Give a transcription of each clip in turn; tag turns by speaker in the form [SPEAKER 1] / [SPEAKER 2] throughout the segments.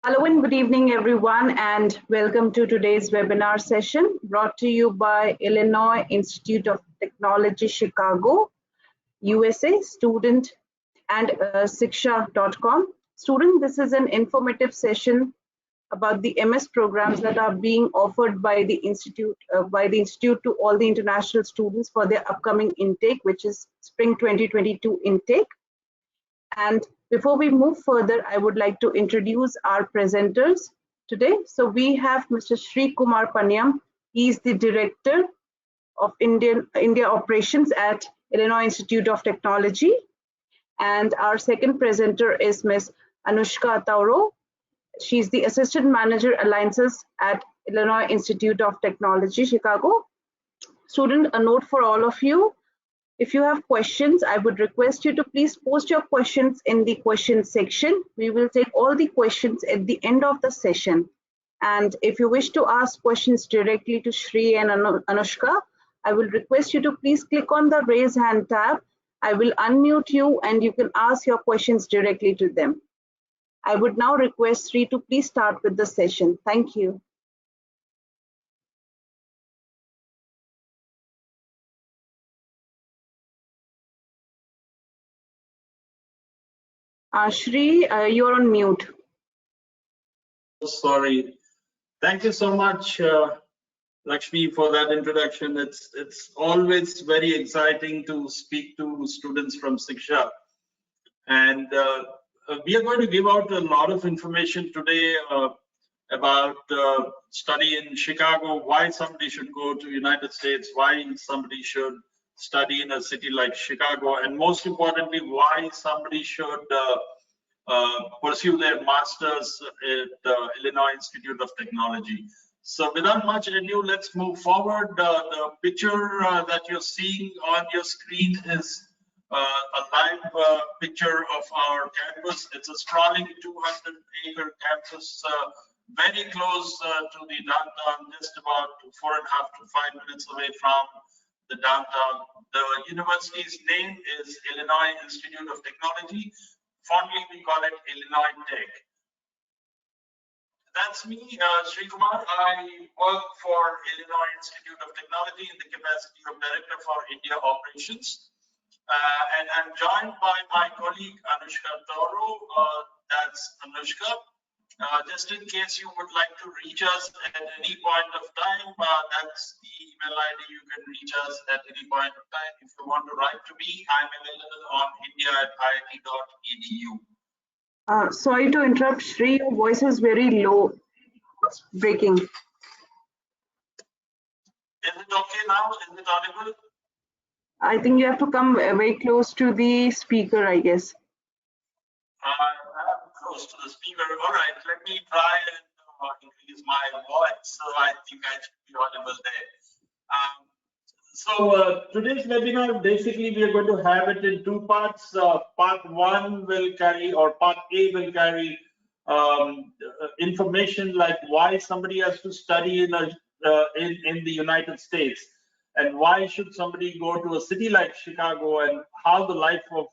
[SPEAKER 1] Hello and good evening, everyone, and welcome to today's webinar session brought to you by Illinois Institute of Technology, Chicago, USA, student, and Shiksha.com. Student, this is an informative session about the MS programs that are being offered by the institute to all the international students for their upcoming intake, which is Spring 2022 intake. And before we move further, I would like to introduce our presenters today. So we have Mr. Sri Kumar Panyam. He is the Director of India Operations at Illinois Institute of Technology. And our second presenter is Ms. Anushka Tauro. She's the Assistant Manager Alliances at Illinois Institute of Technology, Chicago. Student, a note for all of you. If you have questions, I would request you to please post your questions in the question section. We will take all the questions at the end of the session. And if you wish to ask questions directly to Shri and Anushka, I will request you to please click on the raise hand tab. I will unmute you and you can ask your questions directly to them. I would now request Shri to please start with the session. Thank you. Shri, you're on mute.
[SPEAKER 2] Sorry. Thank you so much, Lakshmi, for that introduction. It's always very exciting to speak to students from Shiksha. And we are going to give out a lot of information today about study in Chicago, why somebody should go to United States, why somebody should study in a city like Chicago, and most importantly, why somebody should pursue their masters at Illinois Institute of Technology. So without much ado, let's move forward. The picture that you're seeing on your screen is a live picture of our campus. It's a sprawling 200-acre campus, very close to the downtown, just about 4.5 to 5 minutes away from the downtown. The university's name is Illinois Institute of Technology. Fondly, we call it Illinois Tech. That's me, Sri Kumar. I work for Illinois Institute of Technology in the capacity of Director for India Operations. And I'm joined by my colleague, Anushka Tauro. That's Anushka. Just in case you would like to reach us at any point of time, that's the email ID. You can reach us at any point of time. If you want to write to me, I'm available on india@iit.edu.
[SPEAKER 1] Sorry to interrupt, Shri, your voice is very low. It's breaking.
[SPEAKER 2] Is it okay now? Is it audible?
[SPEAKER 1] I think you have to come very close to the speaker, I guess.
[SPEAKER 2] I'm close to the speaker. All right, let me try and increase my voice. So I think I should be audible there. So today's webinar, basically, we are going to have it in two parts. Part one will carry, or part A will carry information like why somebody has to study in the United States, and why should somebody go to a city like Chicago, and how the life of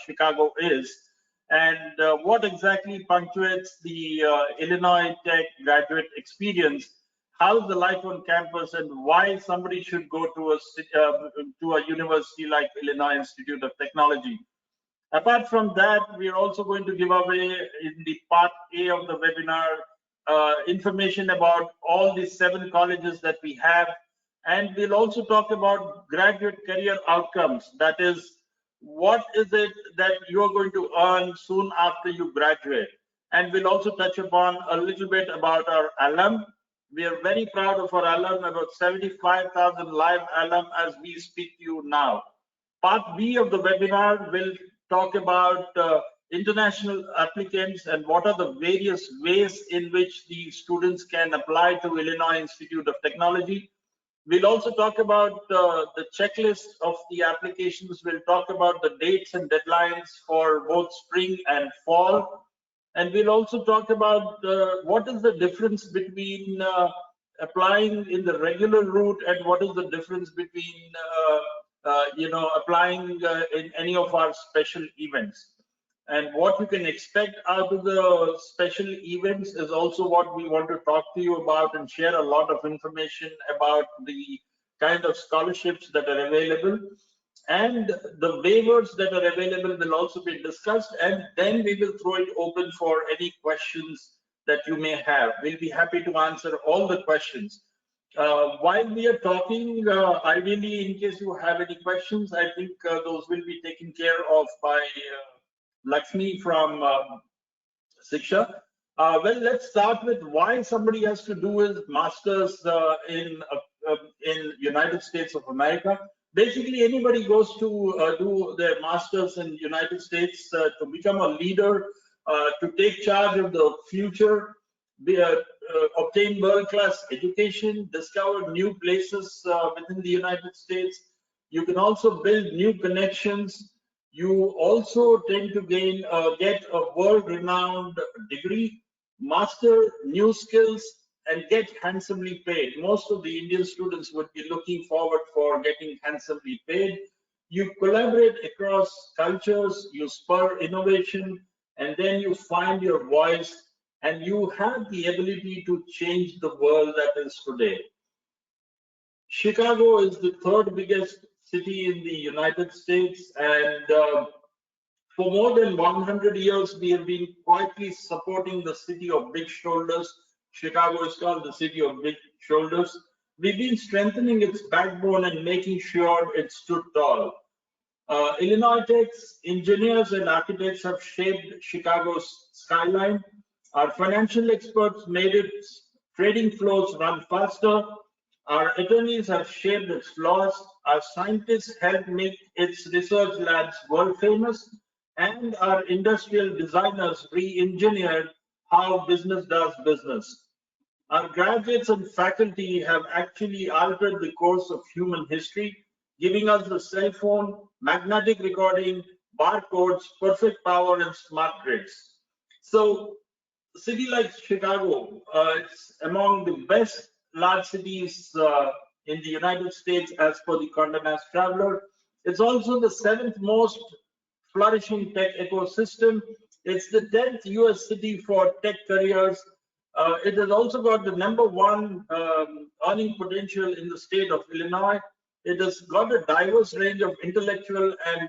[SPEAKER 2] Chicago is, and what exactly punctuates the Illinois Tech graduate experience. How's the life on campus, and why somebody should go to a university like Illinois Institute of Technology. Apart from that, we are also going to give away in the part A of the webinar information about all the 7 colleges that we have, and we'll also talk about graduate career outcomes. That is, what is it that you're going to earn soon after you graduate? And we'll also touch upon a little bit about our alum. We are very proud of our alum, about 75,000 live alum as we speak to you now. Part B of the webinar will talk about international applicants and what are the various ways in which the students can apply to Illinois Institute of Technology. We'll also talk about the checklist of the applications. We'll talk about the dates and deadlines for both spring and fall. And we'll also talk about what is the difference between applying in the regular route and what is the difference between applying in any of our special events. And what you can expect out of the special events is also what we want to talk to you about and share a lot of information about the kind of scholarships that are available. And the waivers that are available will also be discussed, and then we will throw it open for any questions that you may have. We'll be happy to answer all the questions. While we are talking, ideally, in case you have any questions, I think those will be taken care of by Lakshmi from Shiksha. Well, let's start with why somebody has to do his master's in United States of America. Basically, anybody goes to do their master's in United States to become a leader, to take charge of the future, obtain world-class education, discover new places within the United States. You can also build new connections. You also tend to get a world-renowned degree, master new skills, and get handsomely paid. Most of the Indian students would be looking forward for getting handsomely paid. You collaborate across cultures, you spur innovation, and then you find your voice, and you have the ability to change the world that is today. Chicago is the third biggest city in the United States, and for more than 100 years, we have been quietly supporting the city of big shoulders. Chicago is called the city of big shoulders. We've been strengthening its backbone and making sure it stood tall. Illinois Tech's engineers and architects have shaped Chicago's skyline. Our financial experts made its trading floors run faster. Our attorneys have shaped its laws. Our scientists helped make its research labs world famous. And our industrial designers re-engineered how business does business. Our graduates and faculty have actually altered the course of human history, giving us the cell phone, magnetic recording, barcodes, perfect power, and smart grids. So, a city like Chicago, it's among the best large cities in the United States as per the Condé Nast Traveler. It's also the 7th most flourishing tech ecosystem. It's the 10th US city for tech careers. It has also got the #1 earning potential in the state of Illinois. It has got a diverse range of intellectual and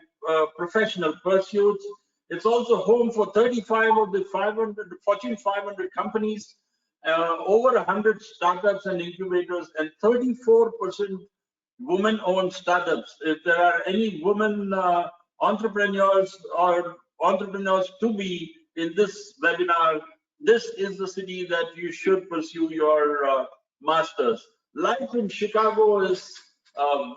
[SPEAKER 2] professional pursuits. It's also home for 35 of the Fortune 500 companies, over 100 startups and incubators, and 34% women-owned startups. If there are any women entrepreneurs or entrepreneurs to be in this webinar, this is the city that you should pursue your masters. Life in Chicago is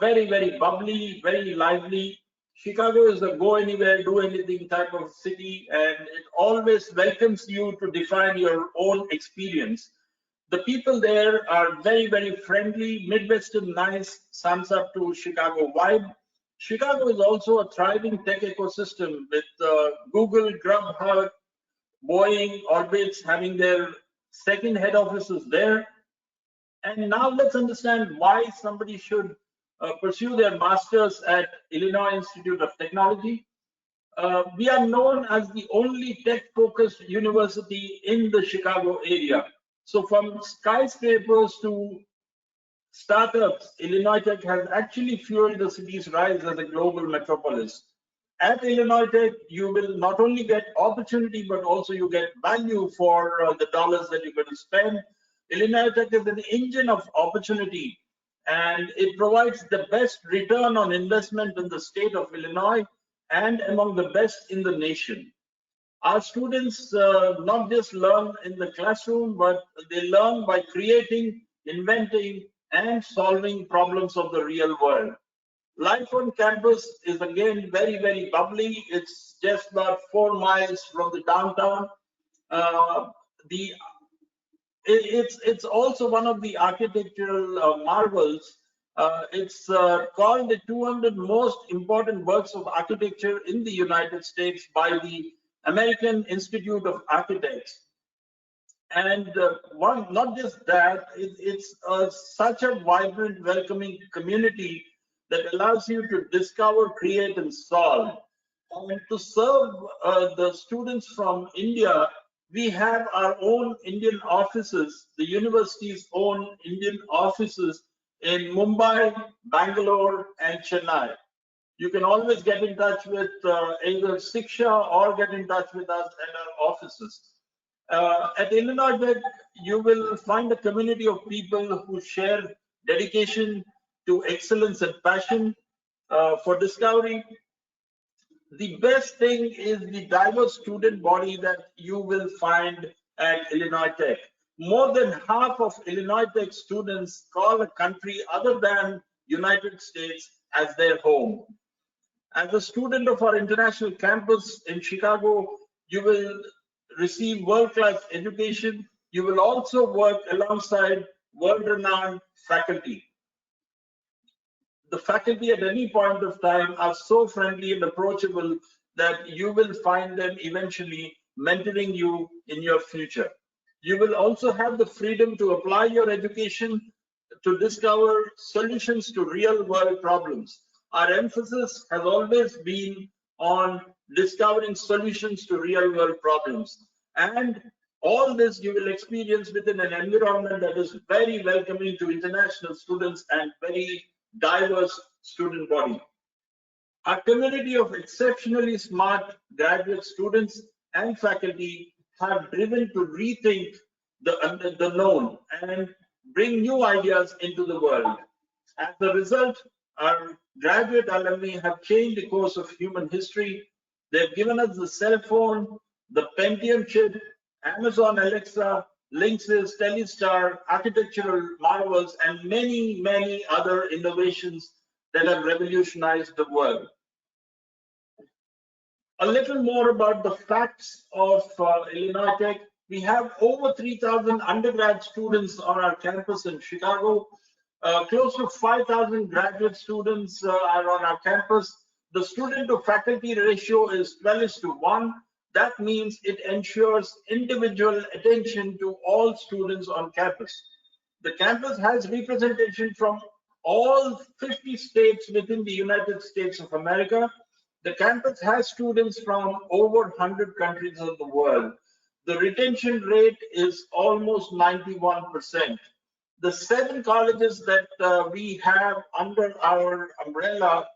[SPEAKER 2] very, very bubbly, very lively. Chicago is a go anywhere, do anything type of city, and it always welcomes you to define your own experience. The people there are very, very friendly, Midwestern nice, sums up to Chicago vibe. Chicago is also a thriving tech ecosystem with Google, Grubhub, Boeing, Orbitz having their second head offices there. And now let's understand why somebody should pursue their masters at Illinois Institute of Technology. We are known as the only tech-focused university in the Chicago area. So from skyscrapers to startups, Illinois Tech has actually fueled the city's rise as a global metropolis. At Illinois Tech, you will not only get opportunity, but also you get value for the dollars that you're going to spend. Illinois Tech is an engine of opportunity, and it provides the best return on investment in the state of Illinois and among the best in the nation. Our students not just learn in the classroom, but they learn by creating, inventing, and solving problems of the real world. Life on campus is again very, very bubbly. It's just about 4 miles from the downtown. It's also one of the architectural marvels. It's called the 200 most important works of architecture in the United States by the American Institute of Architects. And not just that, it's such a vibrant, welcoming community that allows you to discover, create, and solve. And to serve the students from India, we have our own Indian offices, the university's own Indian offices in Mumbai, Bangalore, and Chennai. You can always get in touch with either Shiksha or get in touch with us at our offices. At Illinois Tech, you will find a community of people who share dedication to excellence and passion for discovery. The best thing is the diverse student body that you will find at Illinois Tech. More than half of Illinois Tech students call a country other than United States as their home. As a student of our international campus in Chicago, you will receive world-class education. You will also work alongside world-renowned faculty. The faculty at any point of time are so friendly and approachable that you will find them eventually mentoring you in your future. You will also have the freedom to apply your education to discover solutions to real world problems. Our emphasis has always been on discovering solutions to real world problems. And all this you will experience within an environment that is very welcoming to international students and very diverse student body. Our community of exceptionally smart graduate students and faculty have driven to rethink the known and bring new ideas into the world. As a result, our graduate alumni have changed the course of human history. They've given us the cell phone, the Pentium chip, Amazon Alexa, Linksys, Telestar, architectural marvels, and many, many other innovations that have revolutionized the world. A little more about the facts of Illinois Tech. We have over 3,000 undergrad students on our campus in Chicago. Close to 5,000 graduate students are on our campus. The student to faculty ratio is 12:1. That means it ensures individual attention to all students on campus. The campus has representation from all 50 states within the United States of America. The campus has students from over 100 countries of the world. The retention rate is almost 91%. The 7 colleges that we have under our umbrella: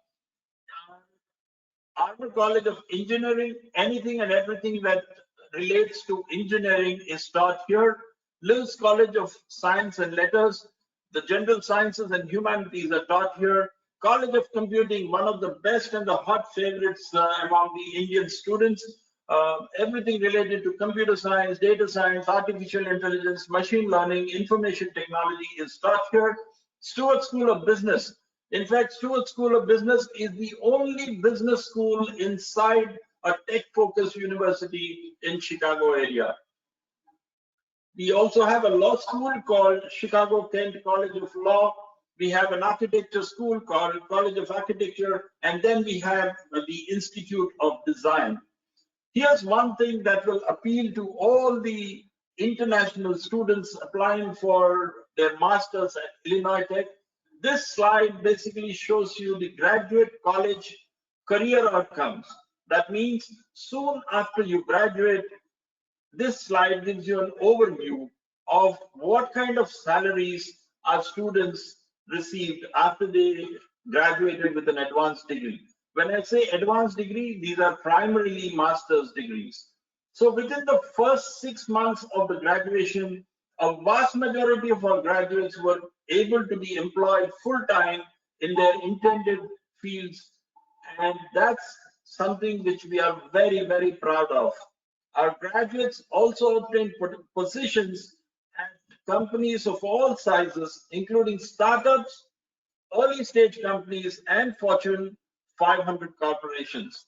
[SPEAKER 2] Armour College of Engineering, anything and everything that relates to engineering is taught here. Lewis College of Science and Letters, the general sciences and humanities are taught here. College of Computing, one of the best and the hot favorites among the Indian students. Everything related to computer science, data science, artificial intelligence, machine learning, information technology is taught here. Stewart School of Business. In fact, Stewart School of Business is the only business school inside a tech-focused university in Chicago area. We also have a law school called Chicago Kent College of Law. We have an architecture school called College of Architecture, and then we have the Institute of Design. Here's one thing that will appeal to all the international students applying for their masters at Illinois Tech. This slide basically shows you the graduate college career outcomes. That means soon after you graduate, this slide gives you an overview of what kind of salaries our students received after they graduated with an advanced degree. When I say advanced degree, these are primarily master's degrees. So within the first 6 months of the graduation, a vast majority of our graduates were able to be employed full-time in their intended fields, and that's something which we are very, very proud of. Our graduates also obtained positions at companies of all sizes, including startups, early stage companies, and Fortune 500 corporations.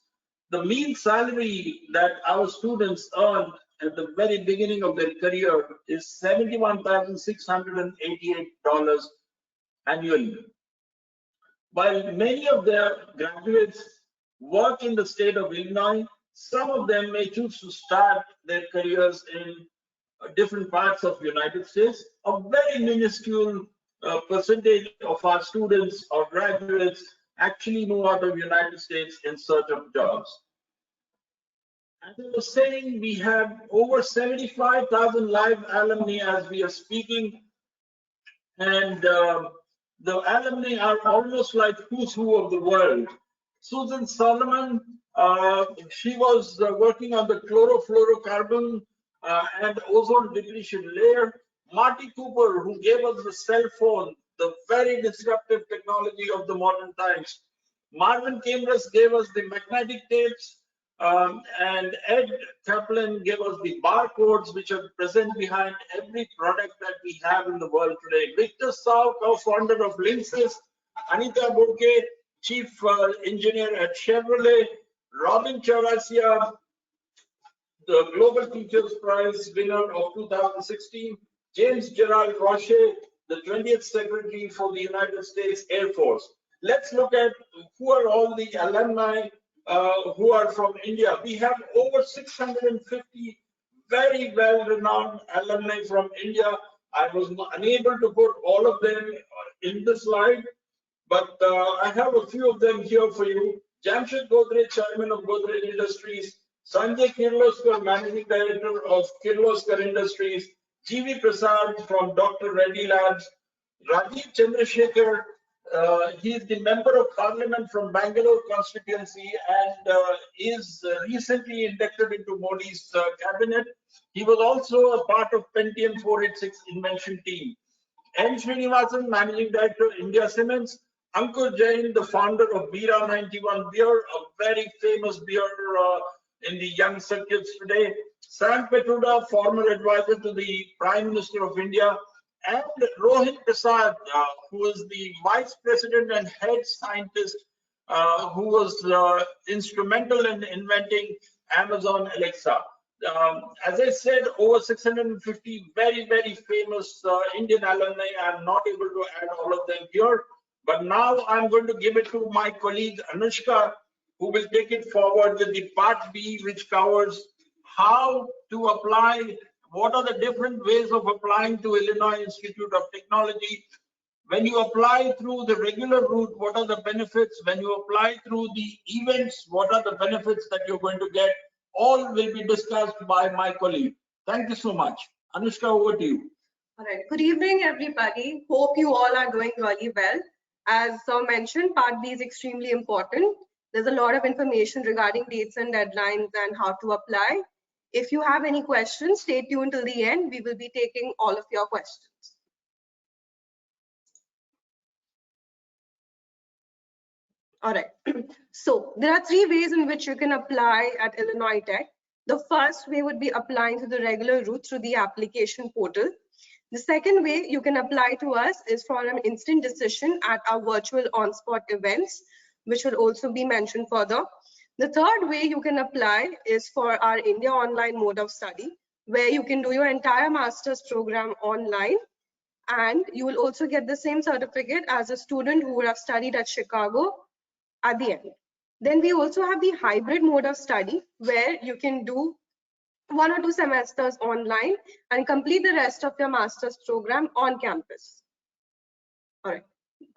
[SPEAKER 2] The mean salary that our students earned at the very beginning of their career is $71,688 annually. While many of their graduates work in the state of Illinois, some of them may choose to start their careers in different parts of the United States. A very minuscule percentage of our students or graduates actually move out of the United States in search of jobs. As I was saying, we have over 75,000 live alumni as we are speaking, and the alumni are almost like who's who of the world. Susan Solomon, she was working on the chlorofluorocarbon and ozone depletion layer. Marty Cooper, who gave us the cell phone, the very disruptive technology of the modern times. Marvin Cambras gave us the magnetic tapes, and Ed Kaplan gave us the barcodes, which are present behind every product that we have in the world today. Victor Sau, co-founder of Linksys, Anita Burke, chief engineer at Chevrolet, Robin Chaurasia, the Global Teachers Prize winner of 2016, James Gerald Roche, the 20th Secretary for the United States Air Force. Let's look at who are all the alumni who are from India. We have over 650 very well-renowned alumni from India. I was unable to put all of them in the slide, but I have a few of them here for you. Jamshed Godrej, Chairman of Godrej Industries, Sanjay Kirloskar, Managing Director of Kirloskar Industries, G.V. Prasad from Dr. Reddy Labs, Rajiv Chandrasekhar, he is the Member of Parliament from Bangalore constituency and is recently inducted into Modi's cabinet. He was also a part of Pentium 486 invention team. N. Srinivasan, Managing Director, India Cements. Ankur Jain, the founder of Bira 91 Beer, a very famous beer in the young circuits today. Sam Petruda, former advisor to the Prime Minister of India. And Rohit Prasad, who is the Vice President and Head Scientist, who was instrumental in inventing Amazon Alexa. As I said, over 650 very, very famous Indian alumni. I'm not able to add all of them here, but now I'm going to give it to my colleague Anushka, who will take it forward with the part B, which covers how to apply, what are the different ways of applying to Illinois Institute of Technology. When you apply through the regular route, what are the benefits? When you apply through the events, what are the benefits that you're going to get? All will be discussed by my colleague. Thank you so much. Anushka, over to you.
[SPEAKER 3] All right. Good evening, everybody. Hope you all are doing really well. As Sir mentioned, Part B is extremely important. There's a lot of information regarding dates and deadlines and how to apply. If you have any questions, stay tuned till the end. We will be taking all of your questions. All right. So there are three ways in which you can apply at Illinois Tech. The first way would be applying to the regular route through the application portal. The second way you can apply to us is for an instant decision at our virtual on-spot events, which will also be mentioned further. The third way you can apply is for our India Online mode of study, where you can do your entire master's program online, and you will also get the same certificate as a student who would have studied at Chicago at the end. Then we also have the hybrid mode of study, where you can do 1 or 2 semesters online and complete the rest of your master's program on campus. All right.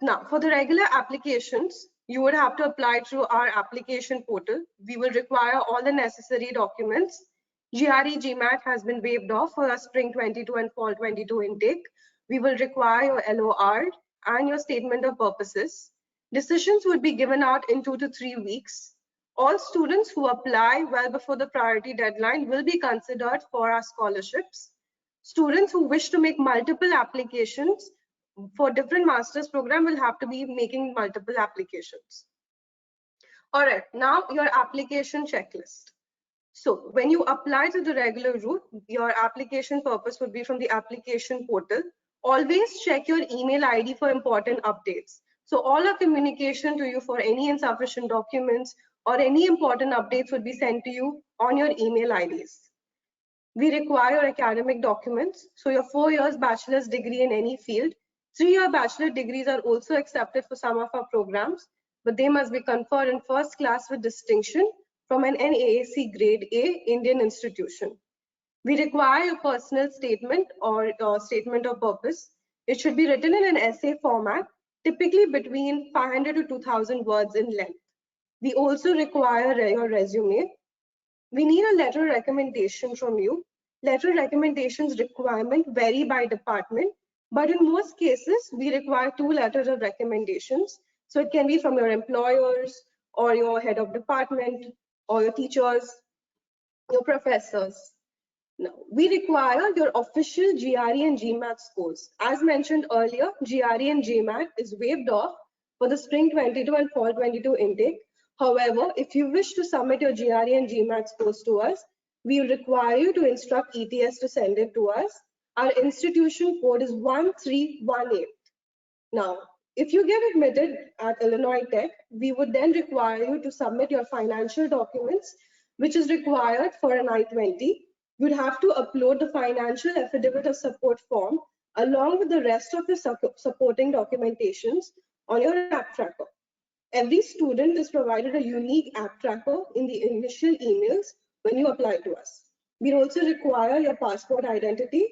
[SPEAKER 3] Now, for the regular applications, you would have to apply through our application portal. We will require all the necessary documents. GRE GMAT has been waived off for our spring 22 and fall 22 intake. We will require your LOR and your statement of purposes. Decisions would be given out in 2 to 3 weeks. All students who apply well before the priority deadline will be considered for our scholarships. Students who wish to make multiple applications for different master's program will have to be making multiple applications. All right, now your application checklist. So when you apply to the regular route, your application purpose would be from the application portal. Always check your email ID for important updates. So all our communication to you for any insufficient documents or any important updates would be sent to you on your email IDs. We require academic documents. So your 4 years bachelor's degree in any field. 3-year bachelor degrees are also accepted for some of our programs, but they must be conferred in first class with distinction from an NAAC grade A Indian institution. We require a personal statement or statement of purpose. It should be written in an essay format, typically between 500 to 2000 words in length. We also require your resume. We need a letter recommendation from you. Letter recommendations requirement vary by department, but in most cases, we require 2 letters of recommendations. So it can be from your employers or your head of department or your teachers, your professors. Now, we require your official GRE and GMAT scores. As mentioned earlier, GRE and GMAT is waived off for the spring 22 and fall 22 intake. However, if you wish to submit your GRE and GMAT scores to us, we will require you to instruct ETS to send it to us. Our institution code is 1318. Now, if you get admitted at Illinois Tech, we would then require you to submit your financial documents, which is required for an I-20. You'd have to upload the financial affidavit of support form along with the rest of the supporting documentations on your app tracker. Every student is provided a unique app tracker in the initial emails when you apply to us. We also require your passport identity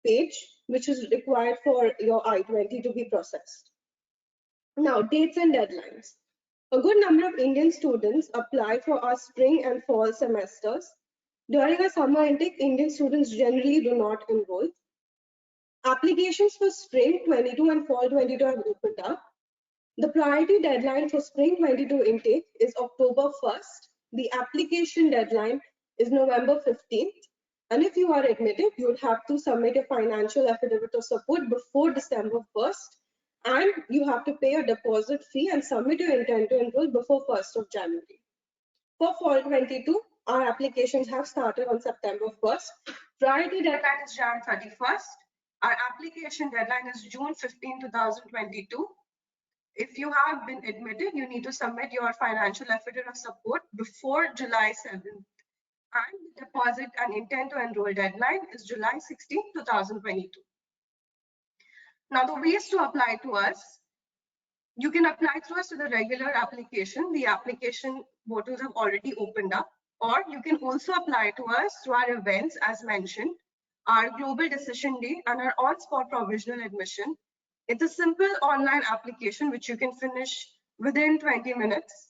[SPEAKER 3] page, which is required for your I-20 to be processed. Now, dates and deadlines. A good number of Indian students apply for our spring and fall semesters. During a summer intake, Indian students generally do not enroll. Applications for spring 22 and fall 22 have opened up. The priority deadline for spring 22 intake is October 1st. The application deadline is November 15th. And if you are admitted, you would have to submit a financial affidavit of support before December 1st. And you have to pay a deposit fee and submit your intent to enroll before 1st of January. For fall 22, our applications have started on September 1st. Priority deadline is Jan 31st. Our application deadline is June 15, 2022. If you have been admitted, you need to submit your financial affidavit of support before July 7th. And the deposit and intent to enroll deadline is July 16, 2022. Now, the ways to apply to us. You can apply through us to the regular application. The application portals have already opened up. Or you can also apply to us through our events, as mentioned, our Global Decision Day and our on-spot provisional admission. It's a simple online application which you can finish within 20 minutes.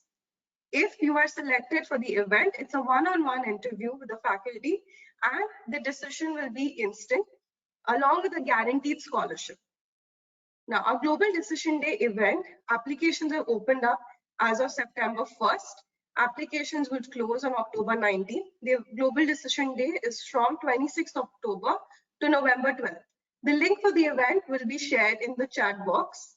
[SPEAKER 3] If you are selected for the event, it's a one-on-one interview with the faculty and the decision will be instant along with a guaranteed scholarship. Now, our Global Decision Day event, applications are opened up as of September 1st. Applications will close on October 19th. The Global Decision Day is from 26th October to November 12th. The link for the event will be shared in the chat box.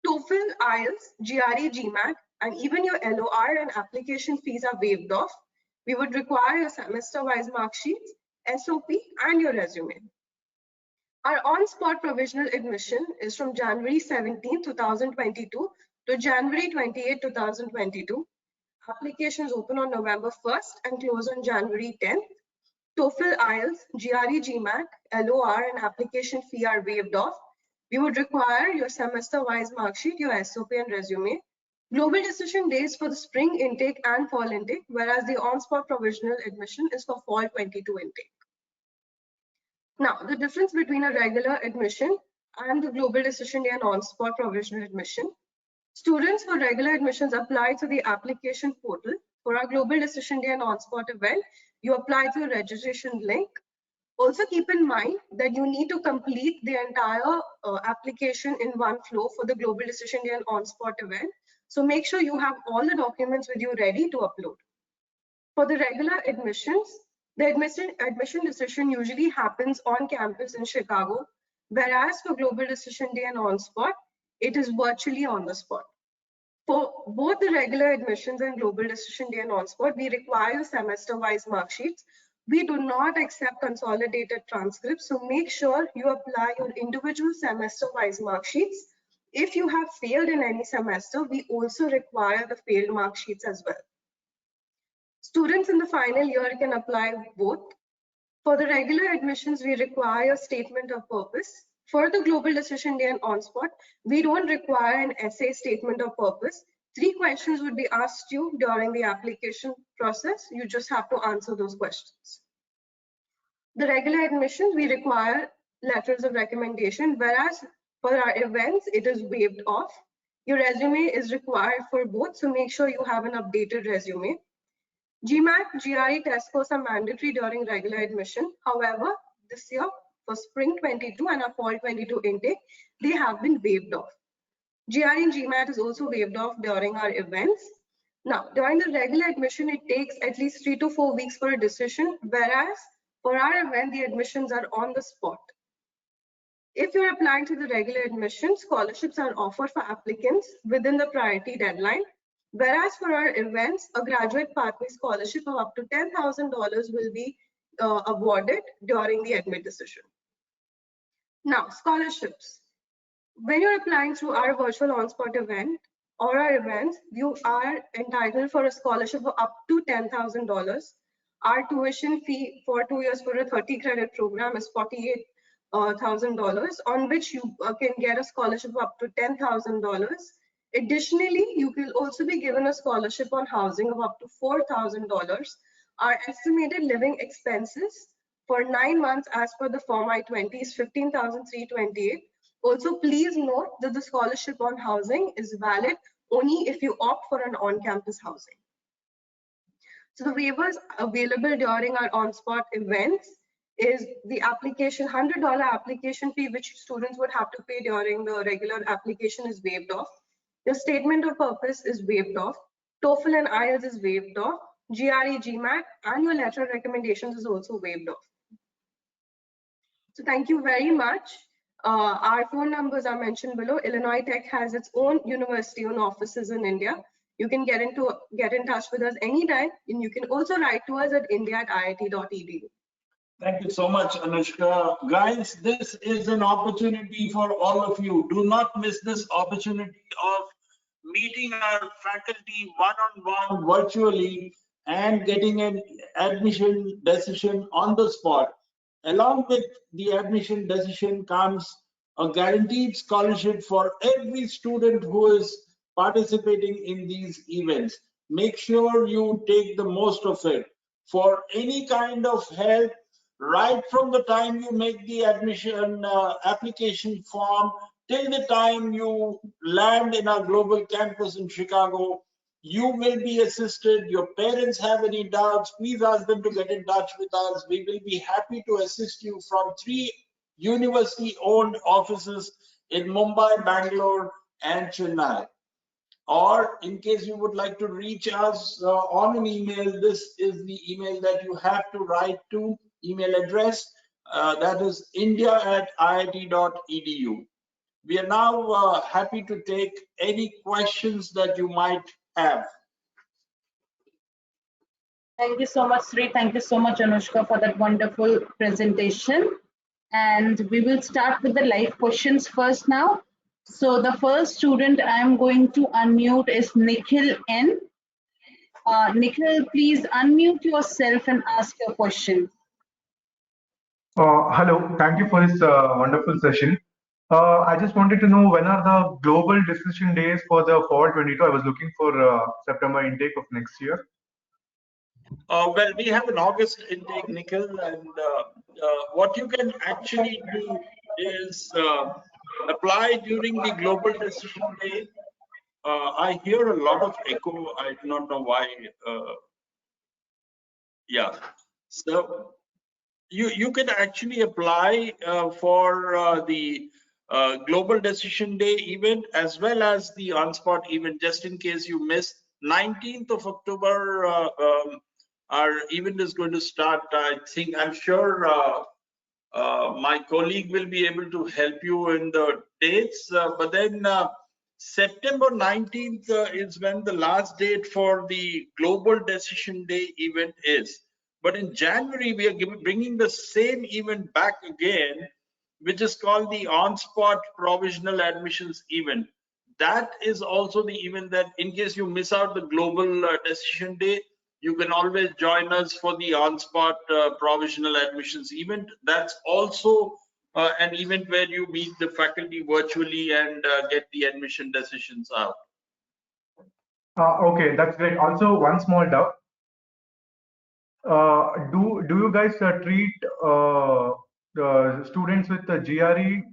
[SPEAKER 3] TOEFL, IELTS, GRE, GMAT, and even your LOR and application fees are waived off. We would require your semester-wise mark sheets, SOP, and your resume. Our on-spot provisional admission is from January 17, 2022 to January 28, 2022. Applications open on November 1st and close on January 10th. TOEFL, IELTS, GRE, GMAT, LOR, and application fee are waived off. We would require your semester-wise mark sheet, your SOP, and resume. Global Decision Days for the spring intake and fall intake, whereas the on-spot provisional admission is for fall 22 intake. Now, the difference between a regular admission and the Global Decision Day and on-spot provisional admission. Students for regular admissions apply to the application portal. For our Global Decision Day and on-spot event, you apply through a registration link. Also keep in mind that you need to complete the entire application in one flow for the Global Decision Day and on-spot event. So make sure you have all the documents with you ready to upload. For the regular admissions, the admission decision usually happens on campus in Chicago, whereas for Global Decision Day and on-spot, it is virtually on the spot. For both the regular admissions and Global Decision Day and on-spot, we require semester-wise mark sheets. We do not accept consolidated transcripts, so make sure you apply your individual semester-wise mark sheets. If you have failed in any semester, we also require the failed mark sheets as well. Students in the final year can apply both. For the regular admissions, we require a statement of purpose. For the Global Decision Day and on-spot, we don't require an essay statement of purpose. 3 questions would be asked you during the application process. You just have to answer those questions. The regular admissions, we require letters of recommendation, whereas for our events, it is waived off. Your resume is required for both, so make sure you have an updated resume. GMAT, GRE test scores are mandatory during regular admission. However, this year for spring 22 and our fall 22 intake, they have been waived off. GRE and GMAT is also waived off during our events. Now, during the regular admission, it takes at least 3 to 4 weeks for a decision, whereas for our event, the admissions are on the spot. If you're applying to the regular admission, scholarships are offered for applicants within the priority deadline, whereas for our events, a graduate pathway scholarship of up to $10,000 will be awarded during the admit decision. Now, scholarships. When you're applying through our virtual on-spot event or our events, you are entitled for a scholarship of up to $10,000. Our tuition fee for 2 years for a 30 credit program is $48,000, on which you can get a scholarship of up to $10,000. Additionally, you will also be given a scholarship on housing of up to $4,000. Our estimated living expenses for 9 months as per the Form I-20 is $15,328. Also, please note that the scholarship on housing is valid only if you opt for an on-campus housing. So the waivers available during our on-spot events is the application, $100 application fee, which students would have to pay during the regular application is waived off. The statement of purpose is waived off. TOEFL and IELTS is waived off. GRE, GMAT, annual letter of recommendations is also waived off. So thank you very much. Our phone numbers are mentioned below. Illinois Tech has its own university-owned offices in India. You can get in touch with us anytime, and you can also write to us at india@iit.edu.
[SPEAKER 2] Thank you so much, Anushka. Guys, this is an opportunity for all of you. Do not miss this opportunity of meeting our faculty one-on-one virtually and getting an admission decision on the spot. Along with the admission decision comes a guaranteed scholarship for every student who is participating in these events. Make sure you take the most of it. For any kind of help, right from the time you make the admission application form till the time you land in our global campus in Chicago, you will be assisted. Your parents have any doubts, please ask them to get in touch with us. We will be happy to assist you from 3 university-owned offices in Mumbai, Bangalore, and Chennai. Or in case you would like to reach us on an email, this is the email that you have to write to, email address, that is india@iit.edu. We are now happy to take any questions that you might have.
[SPEAKER 1] Thank you so much, Sri. Thank you so much, Anushka, for that wonderful presentation. And we will start with the live questions first now. So the first student I'm going to unmute is Nikhil N. Nikhil, please unmute yourself and ask your question.
[SPEAKER 4] Hello, thank you for this wonderful session. I just wanted to know when are the global decision days for the fall 22? I was looking for September intake of next year.
[SPEAKER 2] Well, we have an August intake, Nikhil, and what you can actually do is apply during the global decision day. I hear a lot of echo. I do not know why. Yeah, so you can actually apply for the global decision day event as well as the on-spot event, just in case you miss. 19th of October, our event is going to start. I'm sure my colleague will be able to help you in the dates, but then September 19th is when the last date for the global decision day event is. But in January, we are bringing the same event back again, which is called the on-spot provisional admissions event. That is also the event that, in case you miss out the global decision day, you can always join us for the on-spot provisional admissions event. That's also an event where you meet the faculty virtually and get the admission decisions out.
[SPEAKER 4] Okay, that's great. Also, one small doubt. Do you guys treat students with the GRE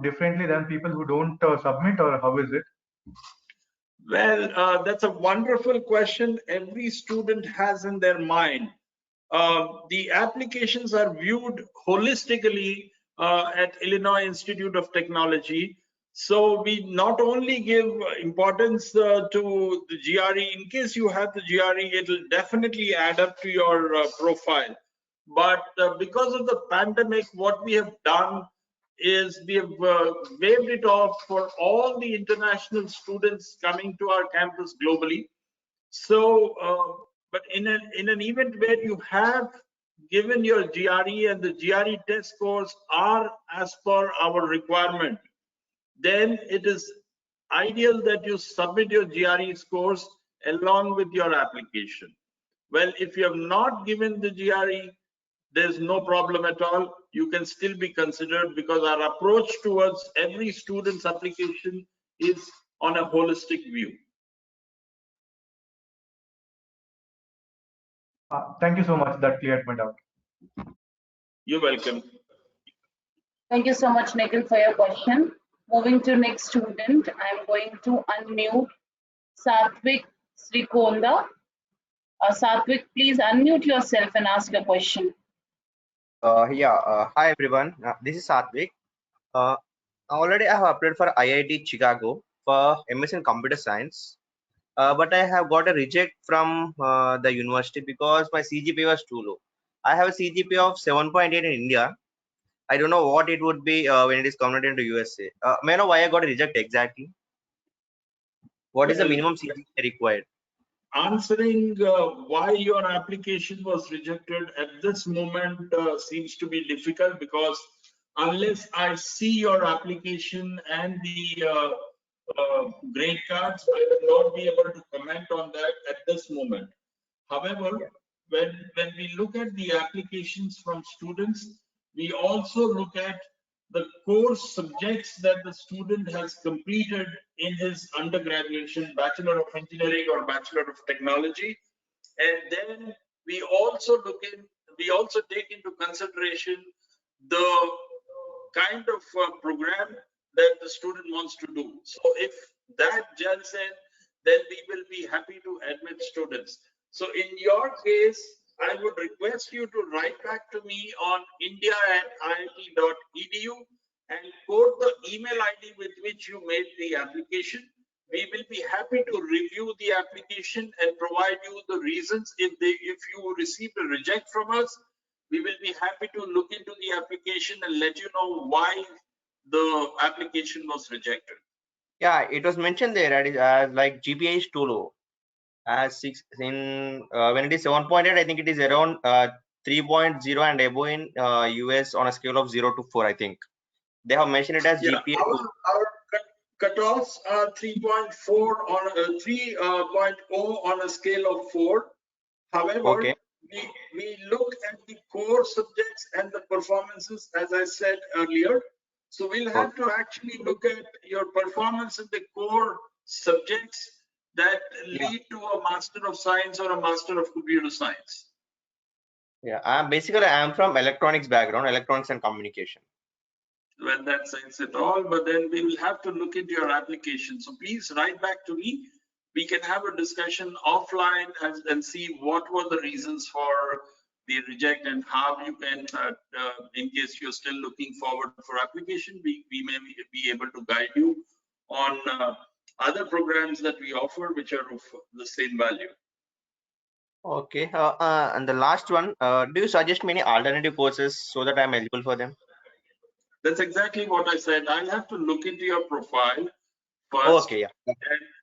[SPEAKER 4] differently than people who don't submit, or how is it?
[SPEAKER 2] Well, that's a wonderful question every student has in their mind. The applications are viewed holistically at Illinois Institute of Technology. So we not only give importance to the GRE. In case you have the GRE, it'll definitely add up to your profile. But because of the pandemic, what we have done is we have waived it off for all the international students coming to our campus globally. So, but in an event where you have given your GRE and the GRE test scores are as per our requirement, then it is ideal that you submit your GRE scores along with your application. Well, if you have not given the GRE, there's no problem at all. You can still be considered because our approach towards every student's application is on a holistic view.
[SPEAKER 4] Thank you so much. That cleared my doubt.
[SPEAKER 2] You're welcome.
[SPEAKER 1] Thank you so much, Nikhil, for your question. Moving to next student, I'm going to unmute Satvik Srikonda. Satvik, please unmute yourself and ask your question.
[SPEAKER 5] Hi everyone. This is Satvik. Already I have applied for IIT Chicago for MS in Computer Science, but I have got a reject from the university because my CGPA was too low. I have a CGPA of 7.8 in India. I don't know what it would be when it is converted into USA. May I know why I got a reject exactly? What is the minimum CGPA required?
[SPEAKER 2] Answering why your application was rejected at this moment seems to be difficult, because unless I see your application and the grade cards, I will not be able to comment on that at this moment. However, when we look at the applications from students, we also look at the course subjects that the student has completed in his undergraduation, Bachelor of Engineering or Bachelor of Technology. And then we also take into consideration the kind of program that the student wants to do. So if that gels in, then we will be happy to admit students. So in your case, I would request you to write back to me on india@iit.edu and quote the email ID with which you made the application. We will be happy to review the application and provide you the reasons. If you received a reject from us, we will be happy to look into the application and let you know why the application was rejected.
[SPEAKER 5] Yeah, it was mentioned there like GPA is too low. As 6 in when it is 7.8, I think it is around 3.0 and above in US on a scale of 0 to 4. I think they have mentioned it as GPA.
[SPEAKER 2] Our cutoffs are 3.4 on 3.0 on a scale of 4. However,
[SPEAKER 5] Okay.
[SPEAKER 2] we look at the core subjects and the performances, as I said earlier. So we'll have to actually look at your performance in the core subjects that lead to a Master of Science or a Master of Computer Science.
[SPEAKER 5] Yeah, I'm from electronics background, electronics and communication.
[SPEAKER 2] Well, that says it all, but then we will have to look into your application. So please write back to me. We can have a discussion offline and see what were the reasons for the reject and how you can, in case you're still looking forward for application, we may be able to guide you on other programs that we offer, which are of the same value.
[SPEAKER 5] Okay. And the last one, do you suggest me any alternative courses so that I'm eligible for them?
[SPEAKER 2] That's exactly what I said. I'll have to look into your profile first.
[SPEAKER 5] Okay, yeah.